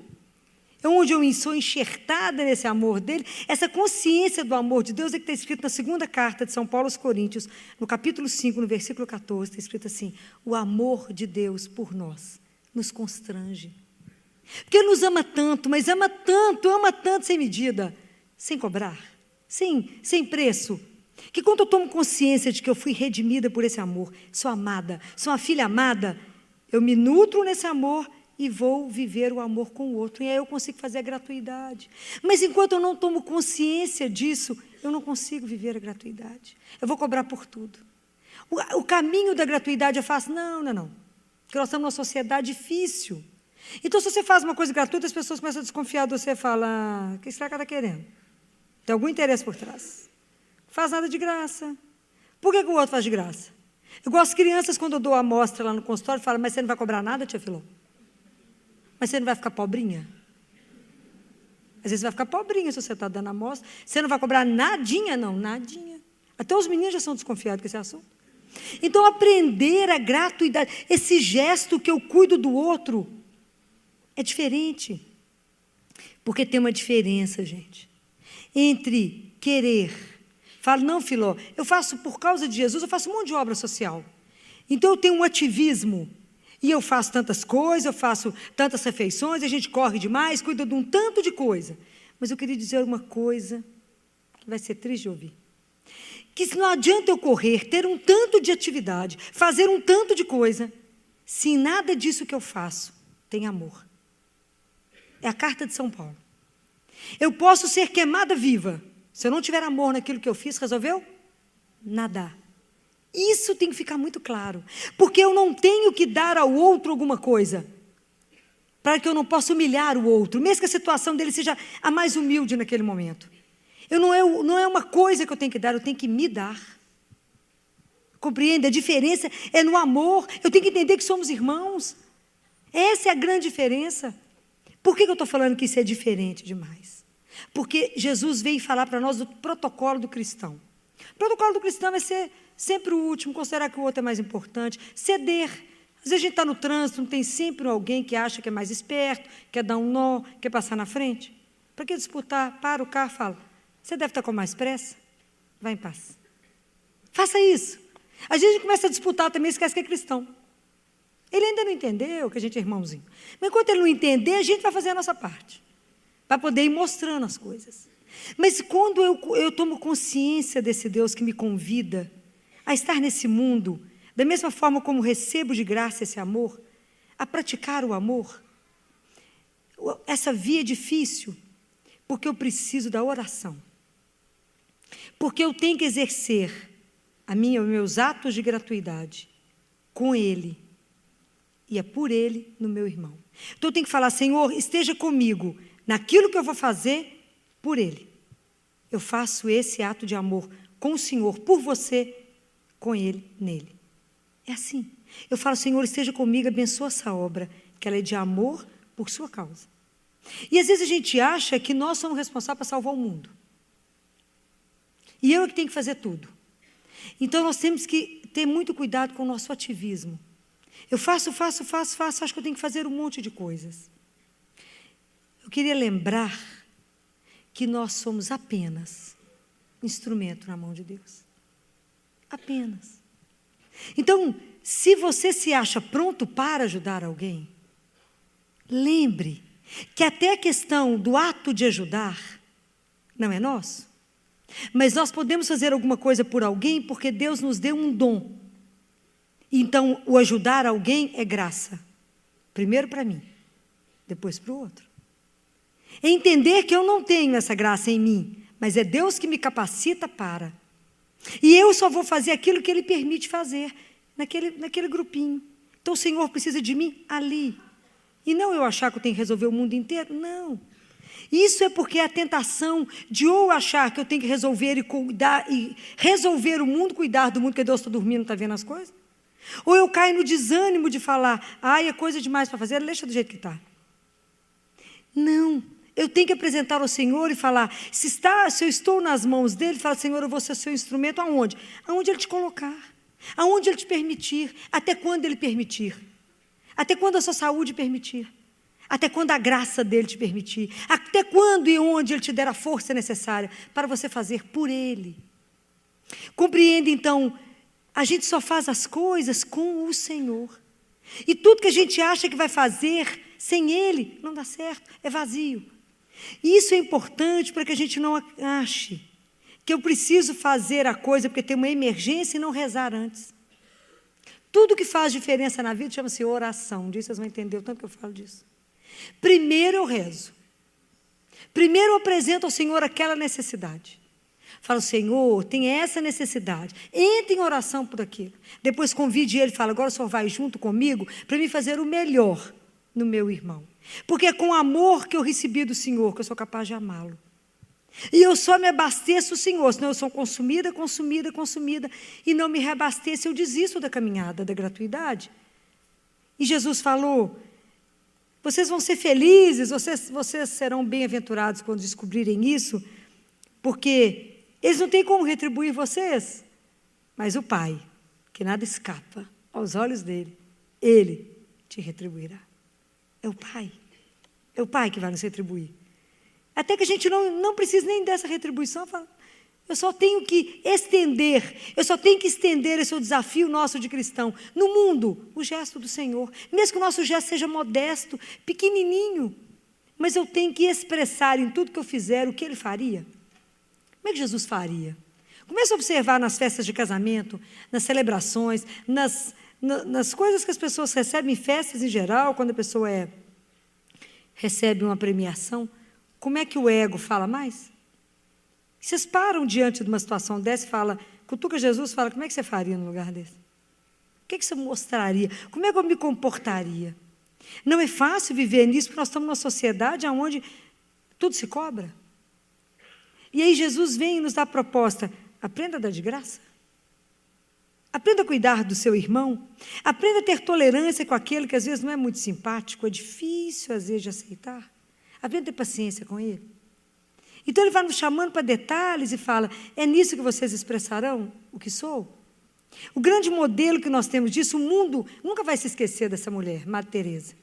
Speaker 1: onde eu sou enxertada nesse amor dele, essa consciência do amor de Deus é que está escrito na segunda carta de São Paulo aos Coríntios, no capítulo 5, no versículo 14, está escrito assim, o amor de Deus por nós nos constrange. Porque ele nos ama tanto, mas ama tanto sem medida, sem cobrar, sem preço, que quando eu tomo consciência de que eu fui redimida por esse amor, sou amada, sou uma filha amada, eu me nutro nesse amor e vou viver o amor com o outro. E aí eu consigo fazer a gratuidade. Mas enquanto eu não tomo consciência disso, eu não consigo viver a gratuidade. Eu vou cobrar por tudo. O caminho da gratuidade é fácil? Não. Porque nós estamos numa sociedade difícil. Então, se você faz uma coisa gratuita, as pessoas começam a desconfiar de você e falam, o que será que ela está querendo? Tem algum interesse por trás. Não faz nada de graça. Por que o outro faz de graça? Igual as crianças, quando eu dou a amostra lá no consultório, falam, mas você não vai cobrar nada, tia Filó? Mas você não vai ficar pobrinha? Às vezes você vai ficar pobrinha se você está dando amostra. Você não vai cobrar nadinha, não, nadinha. Até os meninos já são desconfiados com esse assunto. Então, aprender a gratuidade, esse gesto que eu cuido do outro, é diferente. Porque tem uma diferença, gente, entre querer. Falo, não, Filó, eu faço por causa de Jesus, eu faço um monte de obra social. Então, eu tenho um ativismo. E eu faço tantas coisas, eu faço tantas refeições, a gente corre demais, cuida de um tanto de coisa. Mas eu queria dizer uma coisa que vai ser triste de ouvir. Que não adianta eu correr, ter um tanto de atividade, fazer um tanto de coisa, se em nada disso que eu faço tem amor. É a carta de São Paulo. Eu posso ser queimada viva. Se eu não tiver amor naquilo que eu fiz, resolveu? Nada. Isso tem que ficar muito claro, porque eu não tenho que dar ao outro alguma coisa, para que eu não possa humilhar o outro, mesmo que a situação dele seja a mais humilde naquele momento. Não é uma coisa que eu tenho que dar, eu tenho que me dar. Compreende? A diferença é no amor, eu tenho que entender que somos irmãos. Essa é a grande diferença. Por que eu estou falando que isso é diferente demais? Porque Jesus veio falar para nós do protocolo do cristão. O protocolo do cristão é ser sempre o último, considerar que o outro é mais importante, ceder. Às vezes a gente está no trânsito, não tem sempre alguém que acha que é mais esperto, quer dar um nó, quer passar na frente. Para que disputar? Para o carro e fala, você deve estar com mais pressa? Vai em paz. Faça isso. Às vezes a gente começa a disputar também, esquece que é cristão. Ele ainda não entendeu que a gente é irmãozinho. Mas enquanto ele não entender, a gente vai fazer a nossa parte. Para poder ir mostrando as coisas. Mas quando eu tomo consciência desse Deus que me convida a estar nesse mundo, da mesma forma como recebo de graça esse amor, a praticar o amor, essa via é difícil, porque eu preciso da oração. Porque eu tenho que exercer os meus atos de gratuidade com Ele. E é por Ele no meu irmão. Então eu tenho que falar, Senhor, esteja comigo naquilo que eu vou fazer por Ele. Eu faço esse ato de amor com o Senhor, por você, com Ele, nele. É assim. Eu falo, Senhor, esteja comigo, abençoa essa obra, que ela é de amor por sua causa. E às vezes a gente acha que nós somos responsáveis para salvar o mundo. E eu é que tenho que fazer tudo. Então nós temos que ter muito cuidado com o nosso ativismo. Eu faço, acho que eu tenho que fazer um monte de coisas. Eu queria lembrar que nós somos apenas um instrumento na mão de Deus. Apenas. Então, se você se acha pronto para ajudar alguém, lembre que até a questão do ato de ajudar não é nosso. Mas nós podemos fazer alguma coisa por alguém porque Deus nos deu um dom. Então, o ajudar alguém é graça. Primeiro para mim, depois para o outro. É entender que eu não tenho essa graça em mim, mas é Deus que me capacita para. E eu só vou fazer aquilo que Ele permite fazer, naquele grupinho. Então, o Senhor precisa de mim ali. E não eu achar que eu tenho que resolver o mundo inteiro, não. Isso é porque a tentação de ou achar que eu tenho que resolver e cuidar, e resolver o mundo, cuidar do mundo, porque Deus está dormindo, não está vendo as coisas. Ou eu caio no desânimo de falar, é coisa demais para fazer, deixa do jeito que está. Não, eu tenho que apresentar ao Senhor e falar, se eu estou nas mãos dEle, fala, Senhor, eu vou ser seu instrumento, aonde? Aonde Ele te colocar, aonde Ele te permitir, até quando Ele permitir, até quando a sua saúde permitir, até quando a graça dEle te permitir, até quando e onde Ele te der a força necessária para você fazer por Ele. Compreende, então, a gente só faz as coisas com o Senhor. E tudo que a gente acha que vai fazer sem Ele, não dá certo, é vazio. E isso é importante para que a gente não ache que eu preciso fazer a coisa porque tem uma emergência e não rezar antes. Tudo que faz diferença na vida chama-se oração. Disso vocês vão entender o tanto que eu falo disso. Primeiro eu rezo. Primeiro eu apresento ao Senhor aquela necessidade. Falo, Senhor, tem essa necessidade. Entre em oração por aquilo. Depois convide Ele e fala, agora o Senhor vai junto comigo para me fazer o melhor no meu irmão. Porque é com o amor que eu recebi do Senhor que eu sou capaz de amá-lo. E eu só me abasteço o Senhor, senão eu sou consumida, e não me reabasteço, eu desisto da caminhada, da gratuidade. E Jesus falou, vocês vão ser felizes, vocês serão bem-aventurados quando descobrirem isso, porque eles não têm como retribuir vocês, mas o Pai, que nada escapa aos olhos dele, Ele te retribuirá. É o Pai que vai nos retribuir. Até que a gente não precisa nem dessa retribuição, eu só tenho que estender esse é o desafio nosso de cristão, no mundo, o gesto do Senhor, mesmo que o nosso gesto seja modesto, pequenininho, mas eu tenho que expressar em tudo que eu fizer o que Ele faria. Como é que Jesus faria? Comece a observar nas festas de casamento, nas celebrações, nas coisas que as pessoas recebem em festas em geral, quando a pessoa recebe uma premiação, como é que o ego fala mais? Vocês param diante de uma situação dessa e falam, cutuca Jesus, fala, como é que você faria no lugar desse? O que você mostraria? Como é que eu me comportaria? Não é fácil viver nisso, porque nós estamos numa sociedade onde tudo se cobra. E aí Jesus vem e nos dá a proposta, aprenda a dar de graça. Aprenda a cuidar do seu irmão. Aprenda a ter tolerância com aquele que às vezes não é muito simpático, é difícil às vezes de aceitar. Aprenda a ter paciência com ele. Então ele vai nos chamando para detalhes e fala, é nisso que vocês expressarão o que sou? O grande modelo que nós temos disso, o mundo nunca vai se esquecer dessa mulher, Madre Teresa.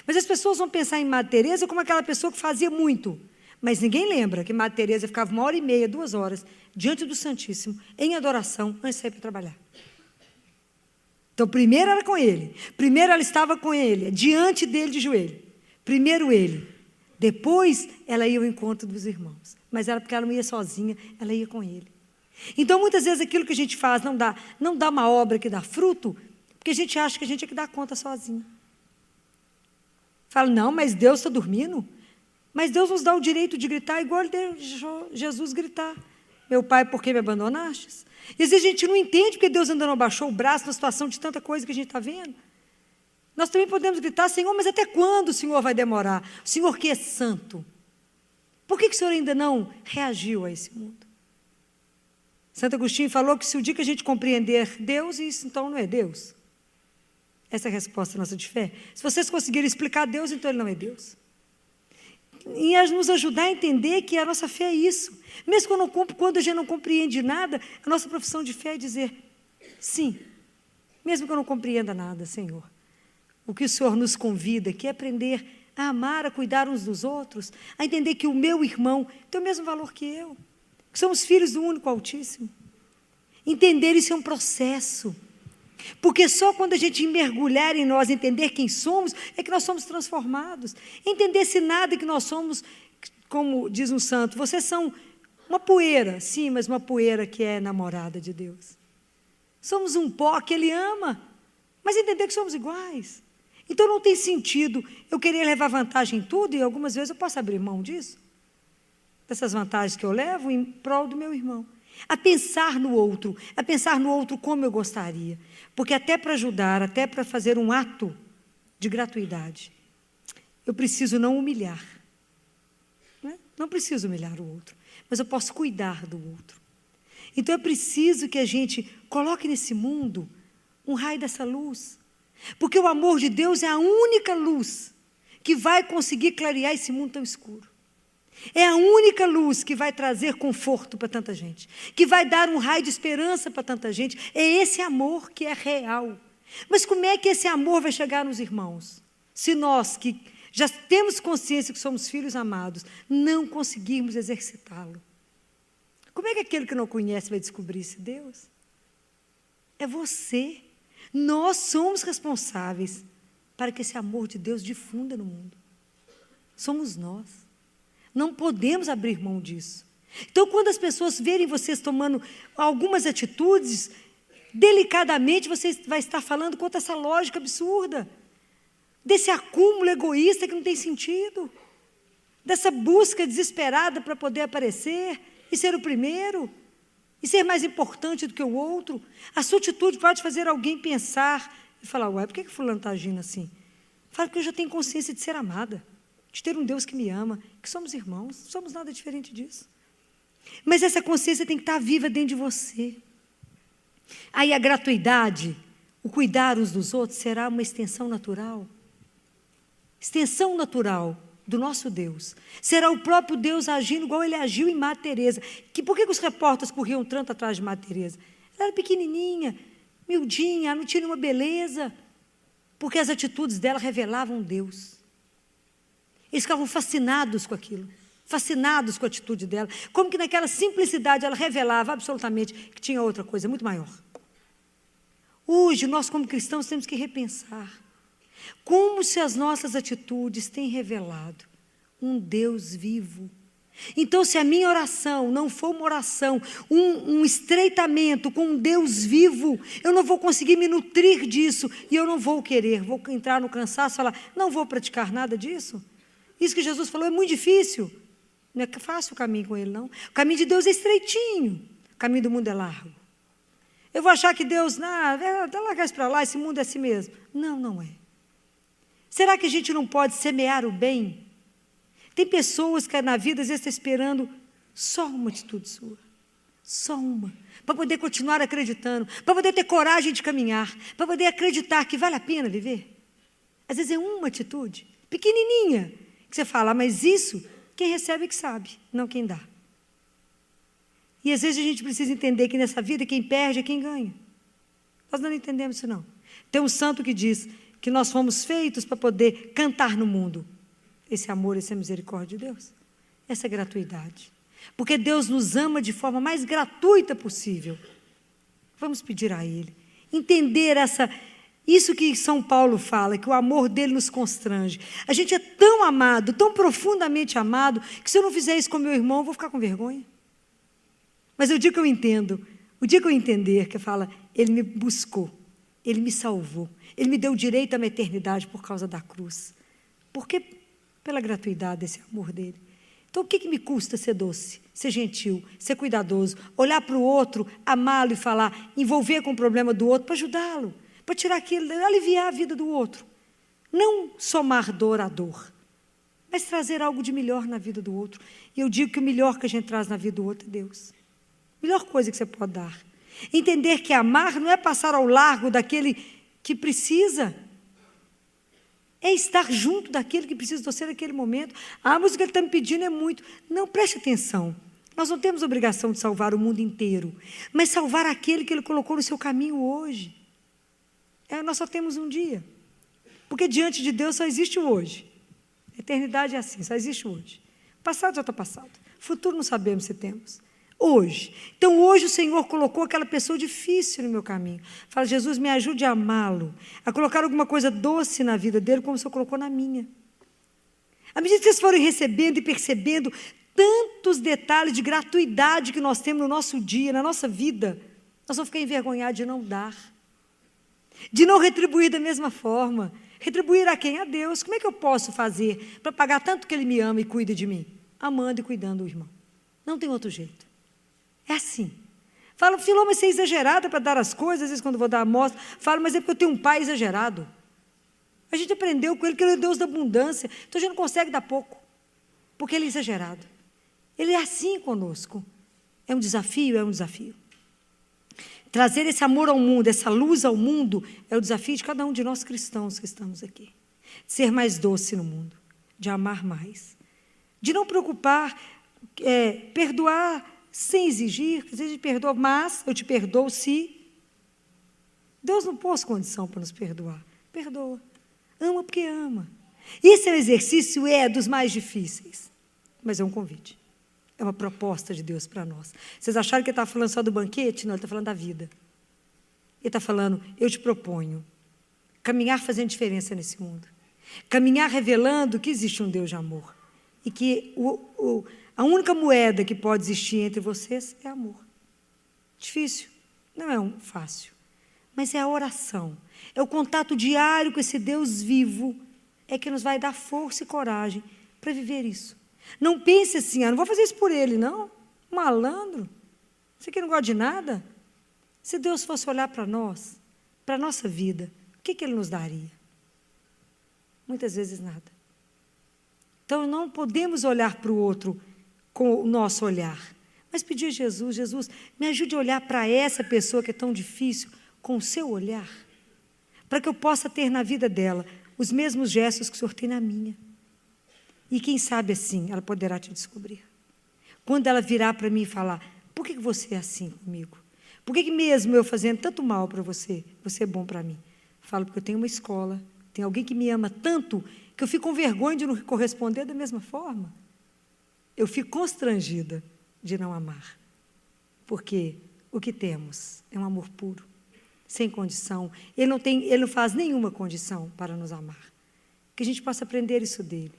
Speaker 1: Mas as pessoas vão pensar em Madre Teresa como aquela pessoa que fazia muito. Mas ninguém lembra que Madre Teresa ficava 1h30, 2 horas, diante do Santíssimo, em adoração, antes de sair para trabalhar. Então, primeiro era com ele. Primeiro ela estava com ele, diante dele de joelho. Primeiro ele. Depois ela ia ao encontro dos irmãos. Mas era porque ela não ia sozinha, ela ia com ele. Então, muitas vezes, aquilo que a gente faz não dá uma obra que dá fruto, porque a gente acha que a gente é que dá conta sozinho. Fala, não, mas Deus está dormindo. Mas Deus nos dá o direito de gritar igual Jesus gritar. Meu Pai, por que me abandonastes? E às vezes a gente não entende porque Deus ainda não abaixou o braço na situação de tanta coisa que a gente está vendo. Nós também podemos gritar, Senhor, mas até quando o Senhor vai demorar? O Senhor que é santo. Por que o Senhor ainda não reagiu a esse mundo? Santo Agostinho falou que se o dia que a gente compreender Deus, isso então não é Deus. Essa é a resposta nossa de fé. Se vocês conseguirem explicar Deus, então Ele não é Deus. E a nos ajudar a entender que a nossa fé é isso. Mesmo quando a gente não compreende nada, a nossa profissão de fé é dizer, sim, mesmo que eu não compreenda nada, Senhor. O que o Senhor nos convida aqui é aprender a amar, a cuidar uns dos outros, a entender que o meu irmão tem o mesmo valor que eu, que somos filhos do único Altíssimo. Entender isso é um processo. Porque só quando a gente mergulhar em nós, entender quem somos, é que nós somos transformados. Entender se nada que nós somos, como diz um santo, vocês são uma poeira, sim, mas uma poeira que é namorada de Deus. Somos um pó que Ele ama, mas entender que somos iguais. Então não tem sentido eu querer levar vantagem em tudo, e algumas vezes eu posso abrir mão disso, dessas vantagens que eu levo em prol do meu irmão. A pensar no outro como eu gostaria. Porque até para ajudar, até para fazer um ato de gratuidade, eu preciso não humilhar. Não preciso humilhar o outro, mas eu posso cuidar do outro. Então é preciso que a gente coloque nesse mundo um raio dessa luz. Porque o amor de Deus é a única luz que vai conseguir clarear esse mundo tão escuro. É a única luz que vai trazer conforto para tanta gente, que vai dar um raio de esperança para tanta gente. É esse amor que é real. Mas como é que esse amor vai chegar nos irmãos? Se nós, que já temos consciência que somos filhos amados, não conseguirmos exercitá-lo. Como é que aquele que não conhece vai descobrir esse Deus? É você. Nós somos responsáveis para que esse amor de Deus difunda no mundo. Somos nós. Não podemos abrir mão disso. Então, quando as pessoas verem vocês tomando algumas atitudes, delicadamente você vai estar falando contra essa lógica absurda, desse acúmulo egoísta que não tem sentido, dessa busca desesperada para poder aparecer e ser o primeiro, e ser mais importante do que o outro. A sua atitude pode fazer alguém pensar e falar, ué, por que fulano está agindo assim? Fala, porque eu já tenho consciência de ser amada, de ter um Deus que me ama, que somos irmãos, não somos nada diferente disso. Mas essa consciência tem que estar viva dentro de você. Aí a gratuidade, o cuidar uns dos outros, será uma extensão natural do nosso Deus. Será o próprio Deus agindo igual Ele agiu em Madre Teresa. Por que os repórteres corriam tanto atrás de Madre Teresa? Ela era pequenininha, miudinha, ela não tinha nenhuma beleza, porque as atitudes dela revelavam Deus. Eles ficavam fascinados com aquilo, fascinados com a atitude dela, como que naquela simplicidade ela revelava absolutamente que tinha outra coisa muito maior. Hoje, nós como cristãos temos que repensar como se as nossas atitudes têm revelado um Deus vivo. Então, se a minha oração não for uma oração, um estreitamento com um Deus vivo, eu não vou conseguir me nutrir disso, e eu não vou querer, vou entrar no cansaço e falar, não vou praticar nada disso. Isso que Jesus falou é muito difícil. Não é fácil o caminho com Ele, não. O caminho de Deus é estreitinho, o caminho do mundo é largo. Eu vou achar que Deus, larga isso para lá, esse mundo é assim mesmo. Não, não é. Será que a gente não pode semear o bem? Tem pessoas que na vida, às vezes, estão esperando só uma atitude sua. Só uma. Para poder continuar acreditando, para poder ter coragem de caminhar, para poder acreditar que vale a pena viver. Às vezes é uma atitude, pequenininha, que você fala, mas isso, quem recebe é que sabe, não quem dá. E às vezes a gente precisa entender que nessa vida quem perde é quem ganha. Nós não entendemos isso, não. Tem um santo que diz que nós fomos feitos para poder cantar no mundo. Esse amor, essa misericórdia de Deus. Essa gratuidade. Porque Deus nos ama de forma mais gratuita possível. Vamos pedir a Ele. Entender isso que São Paulo fala, que o amor dele nos constrange. A gente é tão amado, tão profundamente amado, que se eu não fizer isso com meu irmão, eu vou ficar com vergonha. Mas o dia que eu entendo, o dia que eu entender, que fala, ele me buscou, ele me salvou, ele me deu direito à minha eternidade por causa da cruz. Porque pela gratuidade desse amor dele. Então, o que me custa ser doce, ser gentil, ser cuidadoso, olhar para o outro, amá-lo e falar, envolver com o problema do outro para ajudá-lo, para tirar aquilo, aliviar a vida do outro. Não somar dor à dor, mas trazer algo de melhor na vida do outro. E eu digo que o melhor que a gente traz na vida do outro é Deus. A melhor coisa que você pode dar. Entender que amar não é passar ao largo daquele que precisa. É estar junto daquele que precisa de você naquele momento. Ah, mas o que ele está me pedindo é muito. Não, preste atenção. Nós não temos obrigação de salvar o mundo inteiro, mas salvar aquele que ele colocou no seu caminho hoje. Nós só temos um dia. Porque diante de Deus só existe o hoje. A eternidade é assim, só existe o hoje. O passado já está passado. O futuro não sabemos se temos. Hoje. Então, hoje o Senhor colocou aquela pessoa difícil no meu caminho. Fala, Jesus, me ajude a amá-lo, a colocar alguma coisa doce na vida dele, como o Senhor colocou na minha. À medida que vocês forem recebendo e percebendo tantos detalhes de gratuidade que nós temos no nosso dia, na nossa vida, nós vamos ficar envergonhados de não dar, de não retribuir da mesma forma. Retribuir a quem? A Deus. Como é que eu posso fazer para pagar tanto que Ele me ama e cuida de mim? Amando e cuidando do irmão. Não tem outro jeito. É assim. Fala, Filô, mas você é exagerada para dar as coisas, às vezes quando vou dar a amostra. Fala, mas é porque eu tenho um pai exagerado. A gente aprendeu com ele que ele é Deus da abundância, então a gente não consegue dar pouco, porque ele é exagerado. Ele é assim conosco. É um desafio, é um desafio. Trazer esse amor ao mundo, essa luz ao mundo, é o desafio de cada um de nós cristãos que estamos aqui. De ser mais doce no mundo, de amar mais, de não preocupar, perdoar sem exigir, às vezes a gente perdoa, mas eu te perdoo se... Deus não pôs condição para nos perdoar. Perdoa. Ama porque ama. Esse é um exercício, dos mais difíceis, mas é um convite. É uma proposta de Deus para nós. Vocês acharam que ele estava falando só do banquete? Não, ele está falando da vida. Ele está falando, eu te proponho caminhar fazendo diferença nesse mundo. Caminhar revelando que existe um Deus de amor. E que a única moeda que pode existir entre vocês é amor. Difícil, não é fácil. Mas é a oração. É o contato diário com esse Deus vivo. É que nos vai dar força e coragem para viver isso. Não pense assim, não vou fazer isso por ele, não. Malandro. Você que não gosta de nada. Se Deus fosse olhar para nós, para a nossa vida, o que Ele nos daria? Muitas vezes nada. Então, não podemos olhar para o outro com o nosso olhar, mas pedir a Jesus, Jesus, me ajude a olhar para essa pessoa que é tão difícil com o seu olhar, para que eu possa ter na vida dela os mesmos gestos que o Senhor tem na minha. E quem sabe assim, ela poderá te descobrir. Quando ela virar para mim e falar, por que você é assim comigo? Por que mesmo eu fazendo tanto mal para você, você é bom para mim? Falo, porque eu tenho uma escola, tem alguém que me ama tanto, que eu fico com vergonha de não corresponder da mesma forma. Eu fico constrangida de não amar. Porque o que temos é um amor puro, sem condição. Ele não faz nenhuma condição para nos amar. Que a gente possa aprender isso dele.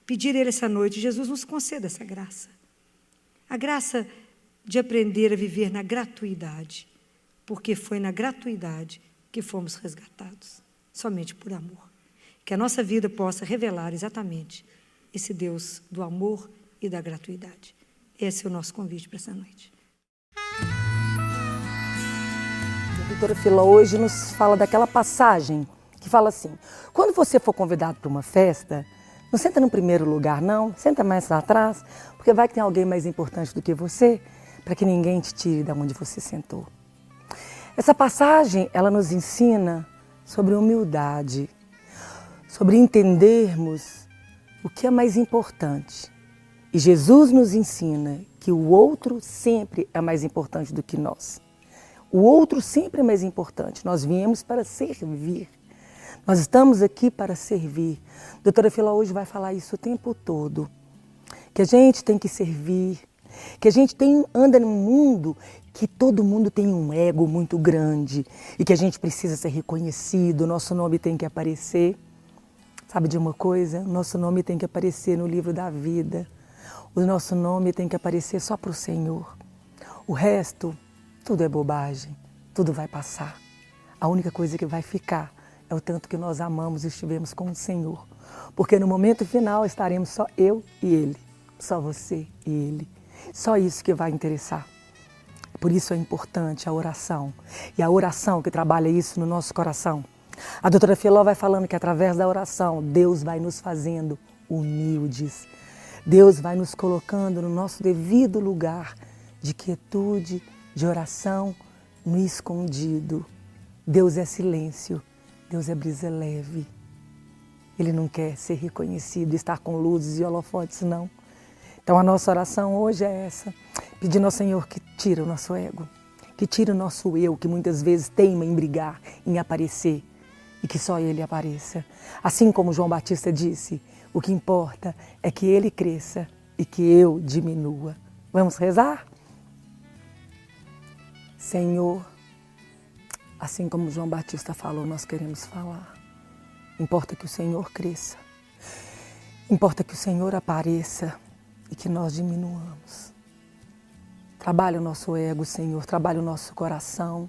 Speaker 1: Pedir a ele essa noite, Jesus nos conceda essa graça. A graça de aprender a viver na gratuidade, porque foi na gratuidade que fomos resgatados, somente por amor. Que a nossa vida possa revelar exatamente esse Deus do amor e da gratuidade. Esse é o nosso convite para essa noite.
Speaker 3: A doutora Filó hoje nos fala daquela passagem que fala assim, quando você for convidado para uma festa, não senta no primeiro lugar não, senta mais lá atrás, porque vai que tem alguém mais importante do que você, para que ninguém te tire de onde você sentou. Essa passagem, ela nos ensina sobre humildade, sobre entendermos o que é mais importante. E Jesus nos ensina que o outro sempre é mais importante do que nós. O outro sempre é mais importante. Nós viemos para servir. Nós estamos aqui para servir. A doutora Fila hoje vai falar isso o tempo todo. Que a gente tem que servir, que a gente anda num mundo que todo mundo tem um ego muito grande e que a gente precisa ser reconhecido, nosso nome tem que aparecer. Sabe de uma coisa? Nosso nome tem que aparecer no livro da vida. O nosso nome tem que aparecer só para o Senhor. O resto, tudo é bobagem, tudo vai passar. A única coisa que vai ficar é o tanto que nós amamos e estivemos com o Senhor. Porque no momento final estaremos só eu e Ele, só você e Ele. Só isso que vai interessar. Por isso é importante a oração. E a oração que trabalha isso no nosso coração. A doutora Filó vai falando que através da oração, Deus vai nos fazendo humildes. Deus vai nos colocando no nosso devido lugar de quietude, de oração, no escondido. Deus é silêncio, Deus é brisa leve. Ele não quer ser reconhecido, estar com luzes e holofotes, não. Então a nossa oração hoje é essa, pedindo ao Senhor que tire o nosso ego, que tire o nosso eu, que muitas vezes teima em brigar, em aparecer, e que só Ele apareça. Assim como João Batista disse, o que importa é que Ele cresça e que eu diminua. Vamos rezar? Senhor, assim como João Batista falou, nós queremos falar. Importa que o Senhor cresça, importa que o Senhor apareça e que nós diminuamos. Trabalha o nosso ego, Senhor, trabalha o nosso coração.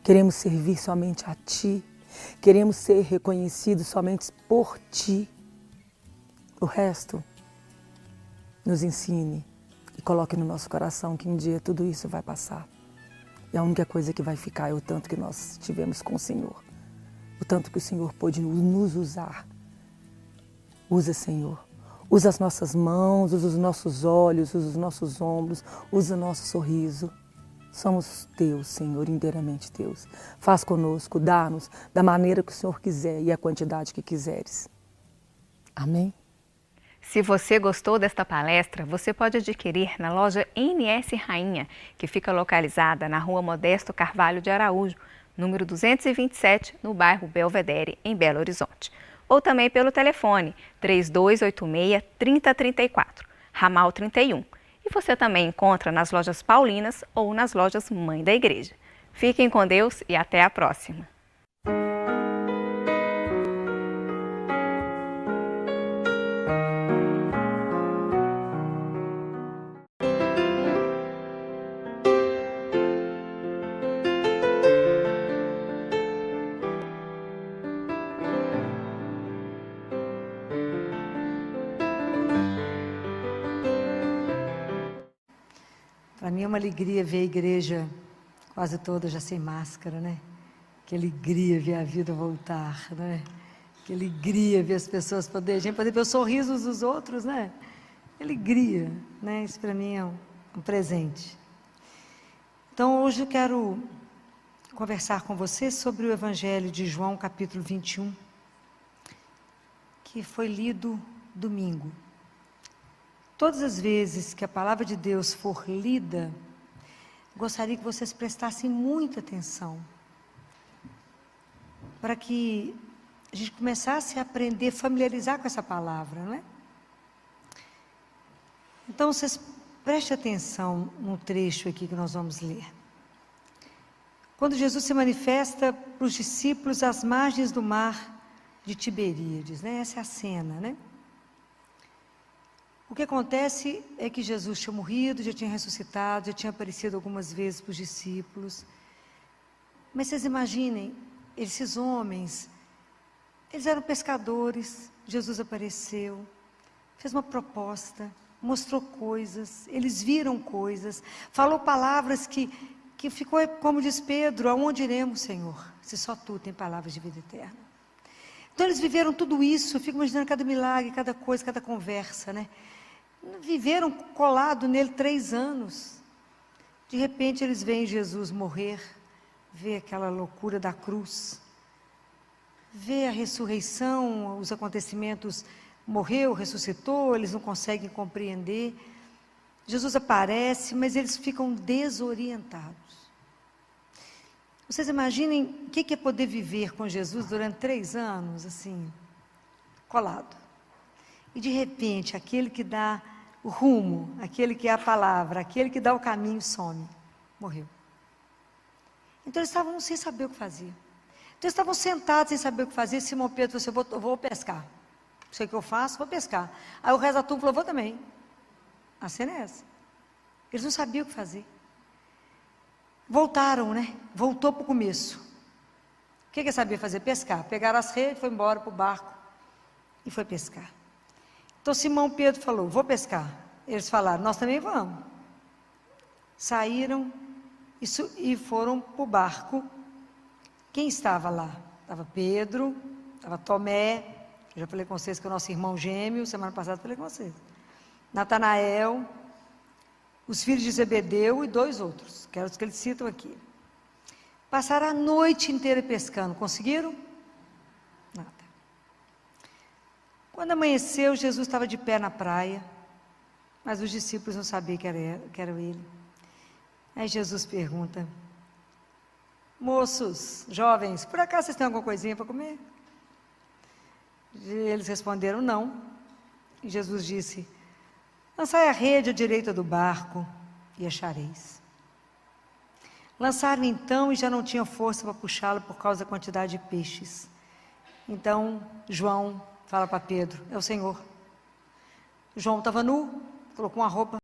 Speaker 3: Queremos servir somente a Ti, queremos ser reconhecidos somente por Ti. O resto, nos ensine e coloque no nosso coração que um dia tudo isso vai passar. E a única coisa que vai ficar é o tanto que nós tivemos com o Senhor, o tanto que o Senhor pôde nos usar. Usa, Senhor. Usa as nossas mãos, usa os nossos olhos, usa os nossos ombros, usa o nosso sorriso. Somos Teus, Senhor, inteiramente Teus. Faz conosco, dá-nos da maneira que o Senhor quiser e a quantidade que quiseres. Amém?
Speaker 2: Se você gostou desta palestra, você pode adquirir na loja NS Rainha, que fica localizada na Rua Modesto Carvalho de Araújo, número 227, no bairro Belvedere, em Belo Horizonte. Ou também pelo telefone 3286-3034, ramal 31. E você também encontra nas lojas Paulinas ou nas lojas Mãe da Igreja. Fiquem com Deus e até a próxima!
Speaker 1: Para mim é uma alegria ver a igreja quase toda já sem máscara, né? Que alegria ver a vida voltar, né? Que alegria ver as pessoas a gente poder ver os sorrisos dos outros, né? Que alegria, né? Isso para mim é um presente. Então hoje eu quero conversar com você sobre o Evangelho de João, capítulo 21, que foi lido domingo. Todas as vezes que a palavra de Deus for lida, gostaria que vocês prestassem muita atenção, para que a gente começasse a aprender, familiarizar com essa palavra, não é? Então, vocês prestem atenção no trecho aqui que nós vamos ler. Quando Jesus se manifesta para os discípulos às margens do mar de Tiberíades, né? Essa é a cena, né? O que acontece é que Jesus tinha morrido, já tinha ressuscitado, já tinha aparecido algumas vezes para os discípulos. Mas vocês imaginem, esses homens, eles eram pescadores, Jesus apareceu, fez uma proposta, mostrou coisas, eles viram coisas, falou palavras que ficou, como diz Pedro, aonde iremos, Senhor, se só Tu tem palavras de vida eterna. Então eles viveram tudo isso, eu fico imaginando cada milagre, cada coisa, cada conversa, né? Viveram colado nele 3 anos. De repente eles veem Jesus morrer, vê aquela loucura da cruz, vê a ressurreição, os acontecimentos, morreu, ressuscitou, eles não conseguem compreender. Jesus aparece, mas eles ficam desorientados. Vocês imaginem o que é poder viver com Jesus durante 3 anos, assim, colado. E de repente, aquele que dá o rumo, aquele que é a palavra, aquele que dá o caminho, some, morreu. Então eles estavam sem saber o que fazer. Então eles estavam sentados sem saber o que fazer. Simão Pedro falou assim: eu vou pescar. Não sei o que eu faço, vou pescar. Aí o resto da turma falou: vou também. A cena é essa. Eles não sabiam o que fazer. Voltaram, né? Voltou para o começo. O que sabia fazer? Pescar. Pegaram as redes, foi embora para o barco e foi pescar. Então Simão Pedro falou: vou pescar. Eles falaram: nós também vamos. Saíram e foram para o barco. Quem estava lá? Estava Pedro, estava Tomé, eu já falei com vocês que é o nosso irmão gêmeo, semana passada falei com vocês. Natanael, os filhos de Zebedeu e 2 outros, que eram os que eles citam aqui. Passaram a noite inteira pescando, conseguiram? Nada. Quando amanheceu, Jesus estava de pé na praia, mas os discípulos não sabiam que era ele. Aí Jesus pergunta: moços, jovens, por acaso vocês têm alguma coisinha para comer? E eles responderam: não. E Jesus disse: lançai a rede à direita do barco e achareis. Lançaram então e já não tinham força para puxá-lo por causa da quantidade de peixes. Então João fala para Pedro: é o Senhor. João estava nu, colocou uma roupa